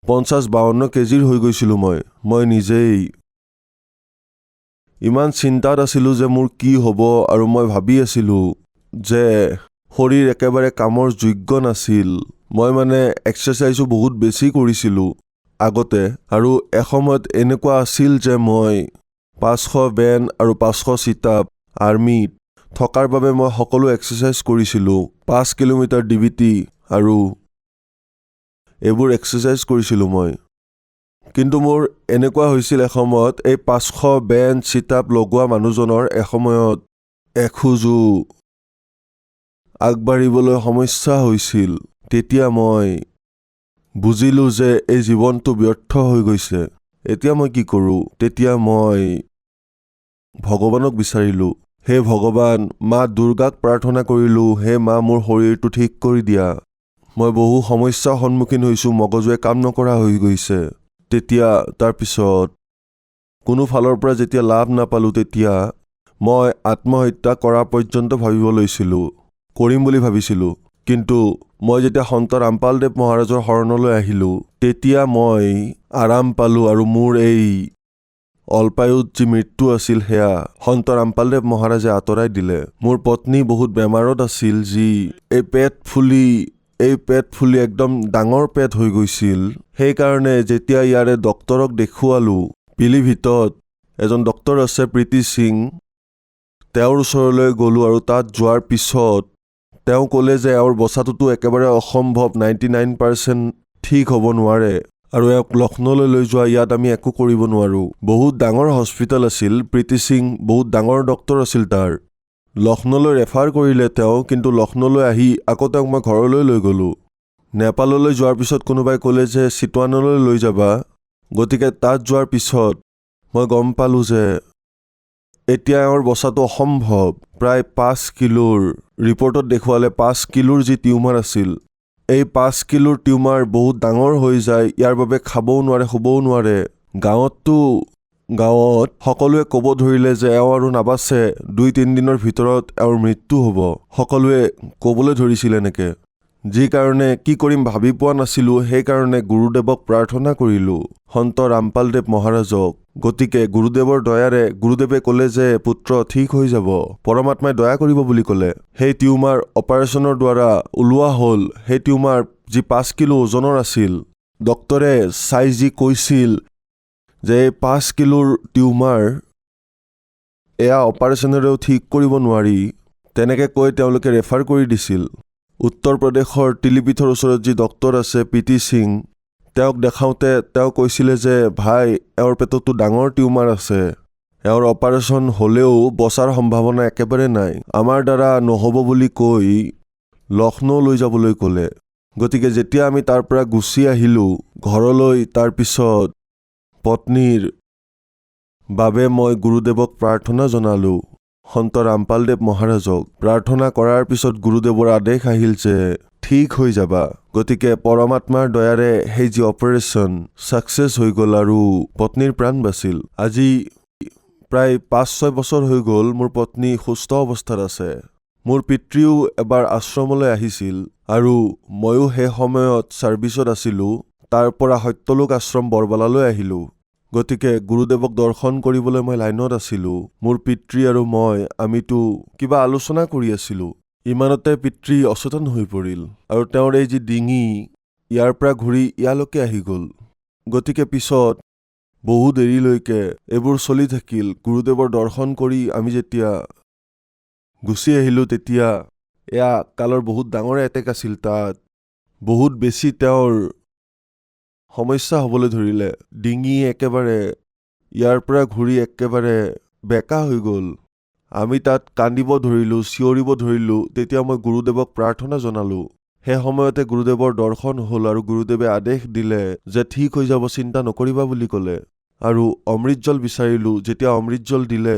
50-52 কেজিৰ হৈ গৈছিলোঁ মই নিজেই। ইমান চিন্তাত আছিলোঁ যে মোৰ কি হ'ব, আৰু মই ভাবি আছিলোঁ যে শৰীৰ একেবাৰে কামৰ যোগ্য নাছিল। মই মানে এক্সাৰচাইজো বহুত বেছি কৰিছিলোঁ আগতে, আৰু এসময়ত এনেকুৱা আছিল যে মই 500 বেন আৰু 500 চিটাপ আৰ্মিত থকাৰ বাবে মই সকলো এক্সাৰচাইজ কৰিছিলোঁ। 5 কিলোমিটাৰ ডিবিটি আৰু এইবোৰ এক্সাৰচাইজ কৰিছিলোঁ মই। কিন্তু মোৰ এনেকুৱা হৈছিল এসময়ত এই 500 বেন চিটাপ লগোৱা মানুহজনৰ এসময়ত এখোজো আগবাঢ়িবলৈ সমস্যা হৈছিল। তেতিয়া মই বুজিলোঁ যে এই জীৱনটো ব্যৰ্থ হৈ গৈছে। এতিয়া মই কি কৰোঁ? তেতিয়া মই ভগৱানক বিচাৰিলোঁ। হে ভগৱান, মা দুৰ্গাক প্ৰাৰ্থনা কৰিলোঁ, হে মা মোৰ শৰীৰটো ঠিক কৰি দিয়া। মই বহু সমস্যাৰ সন্মুখীন হৈছোঁ, মগজুৱে কাম নকৰা হৈ গৈছে। তেতিয়া তাৰপিছত কোনো ফালৰ পৰা যেতিয়া লাভ নাপালোঁ, তেতিয়া মই আত্মহত্যা কৰা পৰ্যন্ত ভাবিব লৈছিলোঁ, কৰিম বুলি ভাবিছিলোঁ। কিন্তু মই যেতিয়া সন্ত ৰামপালদেৱ মহাৰাজৰ শৰণলৈ আহিলোঁ, তেতিয়া মই আৰাম পালোঁ আৰু মোৰ এই অল্পায়ুত যি মৃত্যু আছিল সেয়া সন্ত ৰামপালদেৱ মহাৰাজে আঁতৰাই দিলে। মোৰ পত্নী বহুত বেমাৰত আছিল, যি এই পেট ফুলি একদম ডাঙৰ পেট হৈ গৈছিল। সেইকাৰণে যেতিয়া ইয়াৰে ডক্তৰক দেখুৱালোঁ, পিলিভিতত এজন ডক্তৰ আছে প্ৰীতি সিং, তেওঁৰ ওচৰলৈ গ'লোঁ আৰু তাত যোৱাৰ পিছত তেওঁ ক'লে যে এওঁৰ বচাটোতো একেবাৰে অসম্ভৱ, 99% ঠিক হ'ব নোৱাৰে আৰু এওঁক লক্ষ্ণৌলৈ লৈ যোৱা, ইয়াত আমি একো কৰিব নোৱাৰোঁ। বহুত ডাঙৰ হস্পিটেল আছিল, প্ৰীতি সিং বহুত ডাঙৰ ডক্তৰ আছিল তাৰ। লক্ষ্ণৌলৈ ৰেফাৰ কৰিলে তেওঁ, কিন্তু লক্ষ্ণৌলৈ আহি আকৌ তেওঁক মই ঘৰলৈ লৈ গ'লোঁ। নেপাললৈ যোৱাৰ পিছত কোনোবাই ক'লে যে চিটৱানলৈ লৈ যাবা। গতিকে তাত যোৱাৰ পিছত মই গম পালোঁ যে এতিয়া এওঁৰ বচাটো অসম্ভৱ। প্ৰায় 5 কিলোৰ ৰিপৰ্টত দেখুৱালে 5 কিলোৰ যি টিউমাৰ আছিল, এই 5 কিলোৰ টিউমাৰ বহুত ডাঙৰ হৈ যায়, ইয়াৰ বাবে খাবও নোৱাৰে, শুবও নোৱাৰে। গাঁৱত সকলোৱে ক'ব ধৰিলে যে এওঁ আৰু নাবাচে, 2-3 দিনৰ ভিতৰত এওঁৰ মৃত্যু হ'ব। সকলোৱে ক'বলৈ ধৰিছিল এনেকৈ, যি কাৰণে কি কৰিম ভাবি পোৱা নাছিলোঁ। সেইকাৰণে গুৰুদেৱক প্ৰাৰ্থনা কৰিলোঁ, সন্ত ৰামপালদেৱ মহাৰাজক। গতিকে গুৰুদেৱৰ দয়াৰে গুৰুদেৱে ক'লে যে পুত্ৰ ঠিক হৈ যাব, পৰমাত্মাই দয়া কৰিব বুলি ক'লে। সেই টিউমাৰ অপাৰেশ্যনৰ দ্বাৰা ওলোৱা হ'ল। সেই টিউমাৰ যি 5 কিলো ওজনৰ আছিল, ডক্তৰে চাই যি কৈছিল যে এই 5 কিলোৰ টিউমাৰ এয়া অপাৰেশ্যনেৰেও ঠিক কৰিব নোৱাৰি, তেনেকৈ কৈ তেওঁলোকে ৰেফাৰ কৰি দিছিল। উত্তৰ প্ৰদেশৰ তিলিপিঠৰ ওচৰত যি ডক্তৰ আছে প্ৰীতি সিং, তেওঁক দেখাওঁতে তেওঁ কৈছিলে যে ভাই, এওঁৰ পেটতো ডাঙৰ টিউমাৰ আছে, এওঁৰ অপাৰেশ্যন হ'লেও বচাৰ সম্ভাৱনা একেবাৰে নাই, আমাৰ দ্বাৰা নহ'ব বুলি কৈ লক্ষ্ণৌ লৈ যাবলৈ ক'লে। গতিকে যেতিয়া আমি তাৰ পৰা গুচি আহিলোঁ ঘৰলৈ, তাৰপিছত পত্নীৰ বাবে মই গুৰুদেৱক প্ৰাৰ্থনা জনালোঁ, সন্ত ৰামপালদেৱ মহাৰাজক। প্ৰাৰ্থনা কৰাৰ পিছত গুৰুদেৱৰ আদেশ আহিল যে ঠিক হৈ যাবা। গতিকে পৰমাত্মাৰ দয়াৰে সেই যি অপাৰেশ্যন ছাকচেছ হৈ গ'ল আৰু পত্নীৰ প্ৰাণ বাচিল। আজি প্ৰায় 5-6 বছৰ হৈ গ'ল মোৰ পত্নী সুস্থ অৱস্থাত আছে। মোৰ পিতৃও এবাৰ আশ্ৰমলৈ আহিছিল আৰু ময়ো সেই সময়ত ছাৰ্ভিচত আছিলোঁ। তাৰ পৰা সত্যলোক আশ্ৰম বৰবালালৈ আহিলোঁ। গতিকে গুৰুদেৱক দৰ্শন কৰিবলৈ মই লাইনত আছিলোঁ। মোৰ পিতৃ আৰু আমিতো কিবা আলোচনা কৰি আছিলোঁ। ইমানতে পিতৃ অচেতন হৈ পৰিল আৰু তেওঁৰ এই যি ডিঙি ইয়াৰ পৰা ঘূৰি ইয়ালৈকে আহি গ'ল। গতিকে পিছত বহু দেৰিলৈকে এইবোৰ চলি থাকিল। গুৰুদেৱৰ দৰ্শন কৰি আমি যেতিয়া গুচি আহিলোঁ, তেতিয়া এয়া কালৰ বহুত ডাঙৰ এটেক আছিল। তাত বহুত বেছি তেওঁৰ সমস্যা হ'বলৈ ধৰিলে। ডিঙি একেবাৰে ইয়াৰ পৰা ঘূৰি একেবাৰে বেকা হৈ গ'ল। আমি তাত কান্দিব ধৰিলোঁ, চিঞৰিব ধৰিলোঁ। তেতিয়া মই গুৰুদেৱক প্ৰাৰ্থনা জনালোঁ। সেই সময়তে গুৰুদেৱৰ দৰ্শন হ'ল আৰু গুৰুদেৱে আদেশ দিলে যে ঠিক হৈ যাব, চিন্তা নকৰিবা বুলি ক'লে। আৰু অমৃত জল বিচাৰিলোঁ। যেতিয়া অমৃত জল দিলে,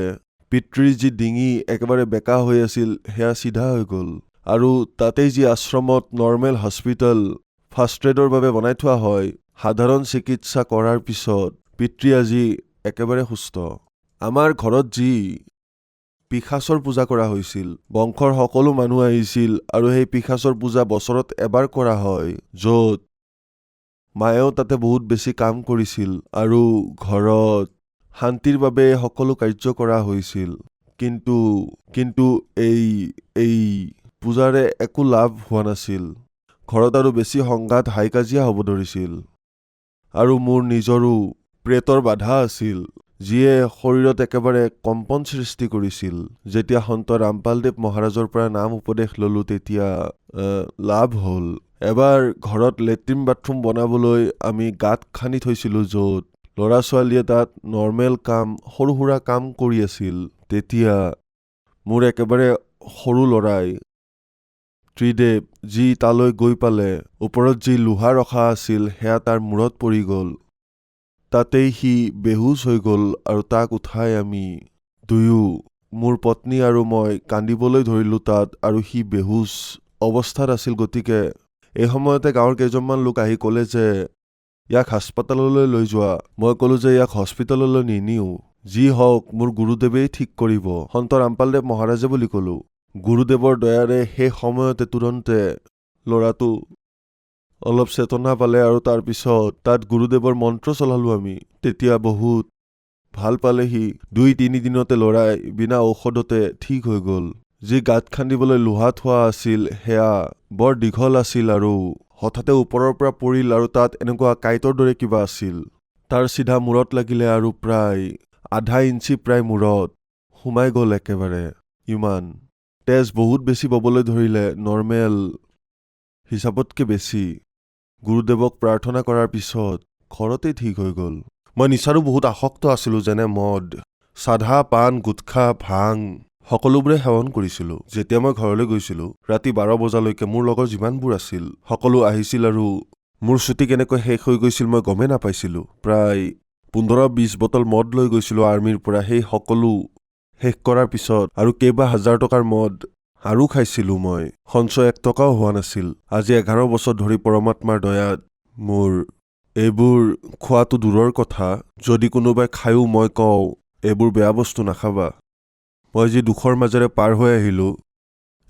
পিতৃৰ যি ডিঙি একেবাৰে বেকা হৈ আছিল সেয়া চিধা হৈ গ'ল। আৰু তাতেই যি আশ্ৰমত নৰ্মেল হস্পিটেল ফাৰ্ষ্ট এডৰ বাবে বনাই থোৱা হয়, সাধাৰণ চিকিৎসা কৰাৰ পিছত পিতৃ আজি একেবাৰে সুস্থ। আমাৰ ঘৰত যি পিশাচৰ পূজা কৰা হৈছিল, বংশৰ সকলো মানুহ আহিছিল আৰু সেই পিশাচৰ পূজা বছৰত এবাৰ কৰা হয়, য'ত মায়েও তাতে বহুত বেছি কাম কৰিছিল আৰু ঘৰত শান্তিৰ বাবে সকলো কাৰ্য কৰা হৈছিল। কিন্তু এই পূজাৰে একো লাভ হোৱা নাছিল। ঘৰত আৰু বেছি সংঘাত হাই কাজিয়া হ'ব ধৰিছিল আৰু মোৰ নিজৰো প্ৰেতৰ বাধা আছিল, যিয়ে শৰীৰত একেবাৰে কম্পন সৃষ্টি কৰিছিল। যেতিয়া সন্ত ৰামপালদেৱ মহাৰাজৰ পৰা নাম উপদেশ ল'লোঁ, তেতিয়া লাভ হ'ল। এবাৰ ঘৰত লেট্ৰিন বাথৰুম বনাবলৈ আমি গাঁত খান্দি থৈছিলোঁ, য'ত ল'ৰা ছোৱালীয়ে তাত নৰ্মেল কাম, সৰু সুৰা কাম কৰি আছিল। তেতিয়া মোৰ একেবাৰে সৰু ল'ৰাই ত্ৰিদেৱ যি তালৈ গৈ পালে ওপৰত যি লোহা ৰখা আছিল সেয়া তাৰ মূৰত পৰি গ'ল। তাতেই সি বেহুচ হৈ গ'ল আৰু তাক উঠাই আমি দুয়ো, মোৰ পত্নী আৰু মই কান্দিবলৈ ধৰিলোঁ তাত, আৰু সি বেহুচ অৱস্থাত আছিল। গতিকে এই সময়তে গাঁৱৰ কেইজনমান লোক আহি ক'লে যে ইয়াক হাস্পতাললৈ লৈ যোৱা। মই ক'লোঁ যে ইয়াক হস্পিতাললৈ নিনিওঁ, যি হওক মোৰ গুৰুদেৱেই ঠিক কৰিব, সন্ত ৰামপালদেৱ মহাৰাজে বুলি ক'লোঁ। গুৰুদেৱৰ দয়াৰে সেই সময়তে তুৰন্তে ল'ৰাটো অলপ চেতনা পালে আৰু তাৰপিছত তাত গুৰুদেৱৰ মন্ত্ৰ চলালোঁ আমি। তেতিয়া বহুত ভাল পালে সি। 2-3 দিনতে ল'ৰাই বিনা ঔষধতে ঠিক হৈ গ'ল। যি গাঁত খান্দিবলৈ লোহা থোৱা আছিল সেয়া বৰ দীঘল আছিল আৰু হঠাতে ওপৰৰ পৰা পৰিল আৰু তাত এনেকুৱা কাঁইটৰ দৰে কিবা আছিল। তাৰ চিধা মূৰত লাগিলে আৰু প্ৰায় আধা ইঞ্চি প্ৰায় মূৰত সোমাই গ'ল একেবাৰে। ইমান তেজ বহুত বেছি ববলৈ ধৰিলে, নৰ্মেল হিচাপতকৈ বেছি। গুৰুদেৱক প্ৰাৰ্থনা কৰাৰ পিছত ঘৰতেই ঠিক হৈ গ'ল। মই নিচাৰো বহুত আসক্ত আছিলোঁ, যেনে মদ, চাধা, পাণ, গুটখা, ভাং সকলোবোৰে সেৱন কৰিছিলোঁ। যেতিয়া মই ঘৰলৈ গৈছিলোঁ ৰাতি 12 বজালৈকে মোৰ লগৰ যিমানবোৰ আছিল সকলো আহিছিল আৰু মোৰ ছুটি কেনেকৈ শেষ হৈ গৈছিল মই গমেই নাপাইছিলোঁ। প্ৰায় 15-20 বটল মদ লৈ গৈছিলোঁ আৰ্মিৰ পৰা। সেই সকলো শেষ কৰাৰ পিছত আৰু কেইবা হাজাৰ টকাৰ মদ আৰু খাইছিলোঁ মই। সঞ্চয় 1 টকাও হোৱা নাছিল। আজি 11 বছৰ ধৰি পৰমাত্মাৰ দয়াত মোৰ এইবোৰ খোৱাটো দূৰৰ কথা, যদি কোনোবাই খায়ো মই কওঁ এইবোৰ বেয়া বস্তু নাখাবা। মই যি দুখৰ মাজেৰে পাৰ হৈ আহিলোঁ,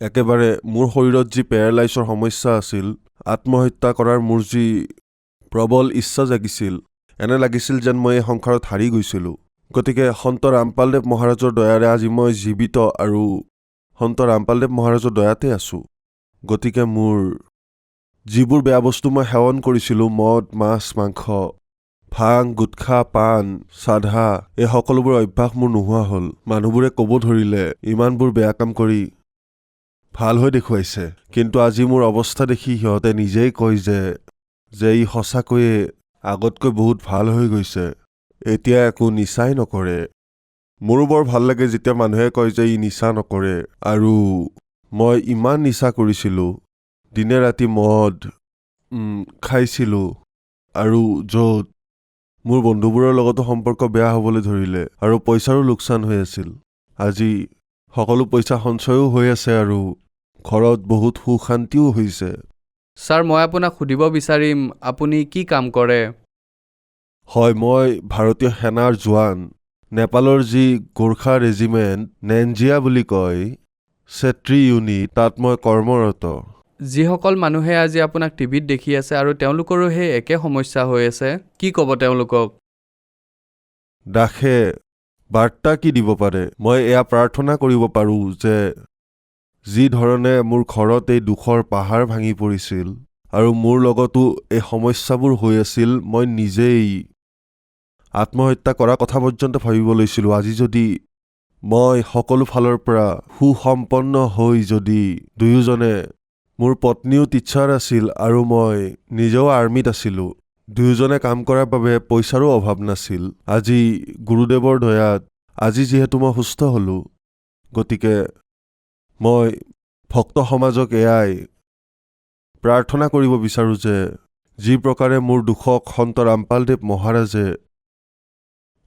একেবাৰে মোৰ শৰীৰত যি পেৰালাইছৰ সমস্যা আছিল, আত্মহত্যা কৰাৰ মোৰ যি প্ৰবল ইচ্ছা জাগিছিল, এনে লাগিছিল যেন মই এই সংসাৰত হাৰি গৈছিলোঁ। গতিকে সন্ত ৰামপালদেৱ মহাৰাজৰ দয়াৰে আজি মই জীৱিত আৰু সন্ত ৰামপালদেৱ মহাৰাজৰ দয়াতে আছোঁ। গতিকে মোৰ যিবোৰ বেয়া বস্তু মই সেৱন কৰিছিলোঁ, মদ, মাছ, মাংস, ভাং, গুটখা, পাণ, চাধা, এই সকলোবোৰ অভ্যাস মোৰ নোহোৱা হ'ল। মানুহবোৰে ক'ব ধৰিলে ইমানবোৰ বেয়া কাম কৰি ভাল হৈ দেখুৱাইছে, কিন্তু আজি মোৰ অৱস্থা দেখি সিহঁতে নিজেই কয় যে ই সঁচাকৈয়ে আগতকৈ বহুত ভাল হৈ গৈছে, এতিয়া একো নিচাই নকৰে। মোৰো বৰ ভাল লাগে যেতিয়া মানুহে কয় যে ই নিচা নকৰে। আৰু মই ইমান নিচা কৰিছিলোঁ, দিনে ৰাতি মদ খাইছিলোঁ, আৰু য'ত মোৰ বন্ধুবোৰৰ লগতো সম্পৰ্ক বেয়া হ'বলৈ ধৰিলে আৰু পইচাৰো লোকচান হৈ আছিল। আজি সকলো পইচা সঞ্চয়ো হৈ আছে আৰু ঘৰত বহুত সুখ শান্তিও হৈছে। ছাৰ, মই আপোনাক সুধিব বিচাৰিম, আপুনি কি কাম কৰে? হয়, মই ভাৰতীয় সেনাৰ জোৱান। নেপালৰ যি গোৰ্খা ৰেজিমেণ্ট নেঞ্জিয়া বুলি কয়, চেত্ৰী ইউনিট, তাত মই কৰ্মৰত। যিসকল মানুহে আজি আপোনাক টিভিত দেখি আছে আৰু তেওঁলোকৰো সেই একে সমস্যা হৈ আছে, কি ক'ব তেওঁলোকক? দাসে বাৰ্তা কি দিব পাৰে? মই এয়া প্ৰাৰ্থনা কৰিব পাৰোঁ যে যি ধৰণে মোৰ ঘৰত এই দুখৰ পাহাৰ ভাঙি পৰিছিল আৰু মোৰ লগতো এই সমস্যাবোৰ হৈ আছিল, মই নিজেই আত্মহত্যা কৰা কথা পৰ্যন্ত ভাবিব লৈছিলোঁ। আজি যদি মই সকলো ফালৰ পৰা সুসম্পন্ন হৈ যদি দুয়োজনে, মোৰ পত্নীও টিচাৰ আছিল আৰু মই নিজেও আৰ্মিত আছিলোঁ, দুয়োজনে কাম কৰাৰ বাবে পইচাৰো অভাৱ নাছিল। আজি গুৰুদেৱৰ দয়াত আজি যিহেতু মই সুস্থ হ'লোঁ, গতিকে মই ভক্ত সমাজক এয়াই প্ৰাৰ্থনা কৰিব বিচাৰোঁ যে যি প্ৰকাৰে মোৰ দুখক সন্ত ৰামপালদেৱ মহাৰাজে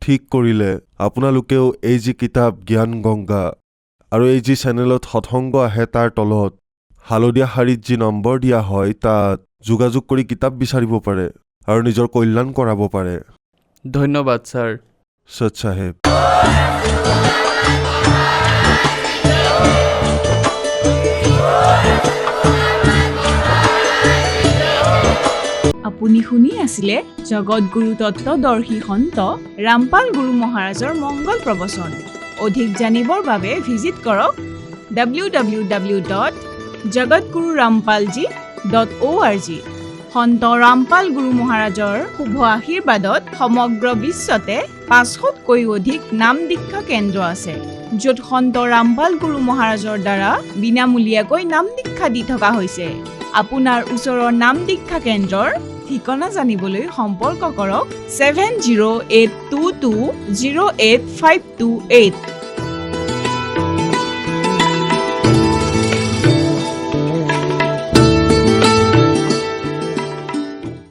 ঠিক কৰিলে, আপোনালোকেও এই যি কিতাপ জ্ঞান গংগা আৰু এই যি চেনেলত সৎসংগ আহে তাৰ তলত হালধীয়া শাৰীত যি নম্বৰ দিয়া হয় তাত যোগাযোগ কৰি কিতাপ বিচাৰিব পাৰে আৰু নিজৰ কল্যাণ কৰাব পাৰে। ধন্যবাদ ছাৰ। সৎ চাহেব। আপুনি শুনি আছিলে জগতগুৰু তত্ত্বদৰ্শী সন্ত ৰামপাল গুৰু মহাৰাজৰ মংগল প্ৰবচন। অধিক জানিবৰ বাবে ভিজিট কৰক www.jagatgururampalji.org। সন্ত ৰামপাল গুৰু মহাৰাজৰ শুভ আশীৰ্বাদত সমগ্ৰ বিশ্বতে 500তকৈ অধিক নাম দীক্ষা কেন্দ্ৰ আছে, য'ত সন্ত ৰামপাল গুৰু মহাৰাজৰ দ্বাৰা বিনামূলীয়াকৈ নাম দীক্ষা দি থকা হৈছে। আপোনাৰ ওচৰৰ নাম দীক্ষা কেন্দ্ৰৰ ঠিকনা জানিবলৈ সম্পৰ্ক কৰক 7082208528।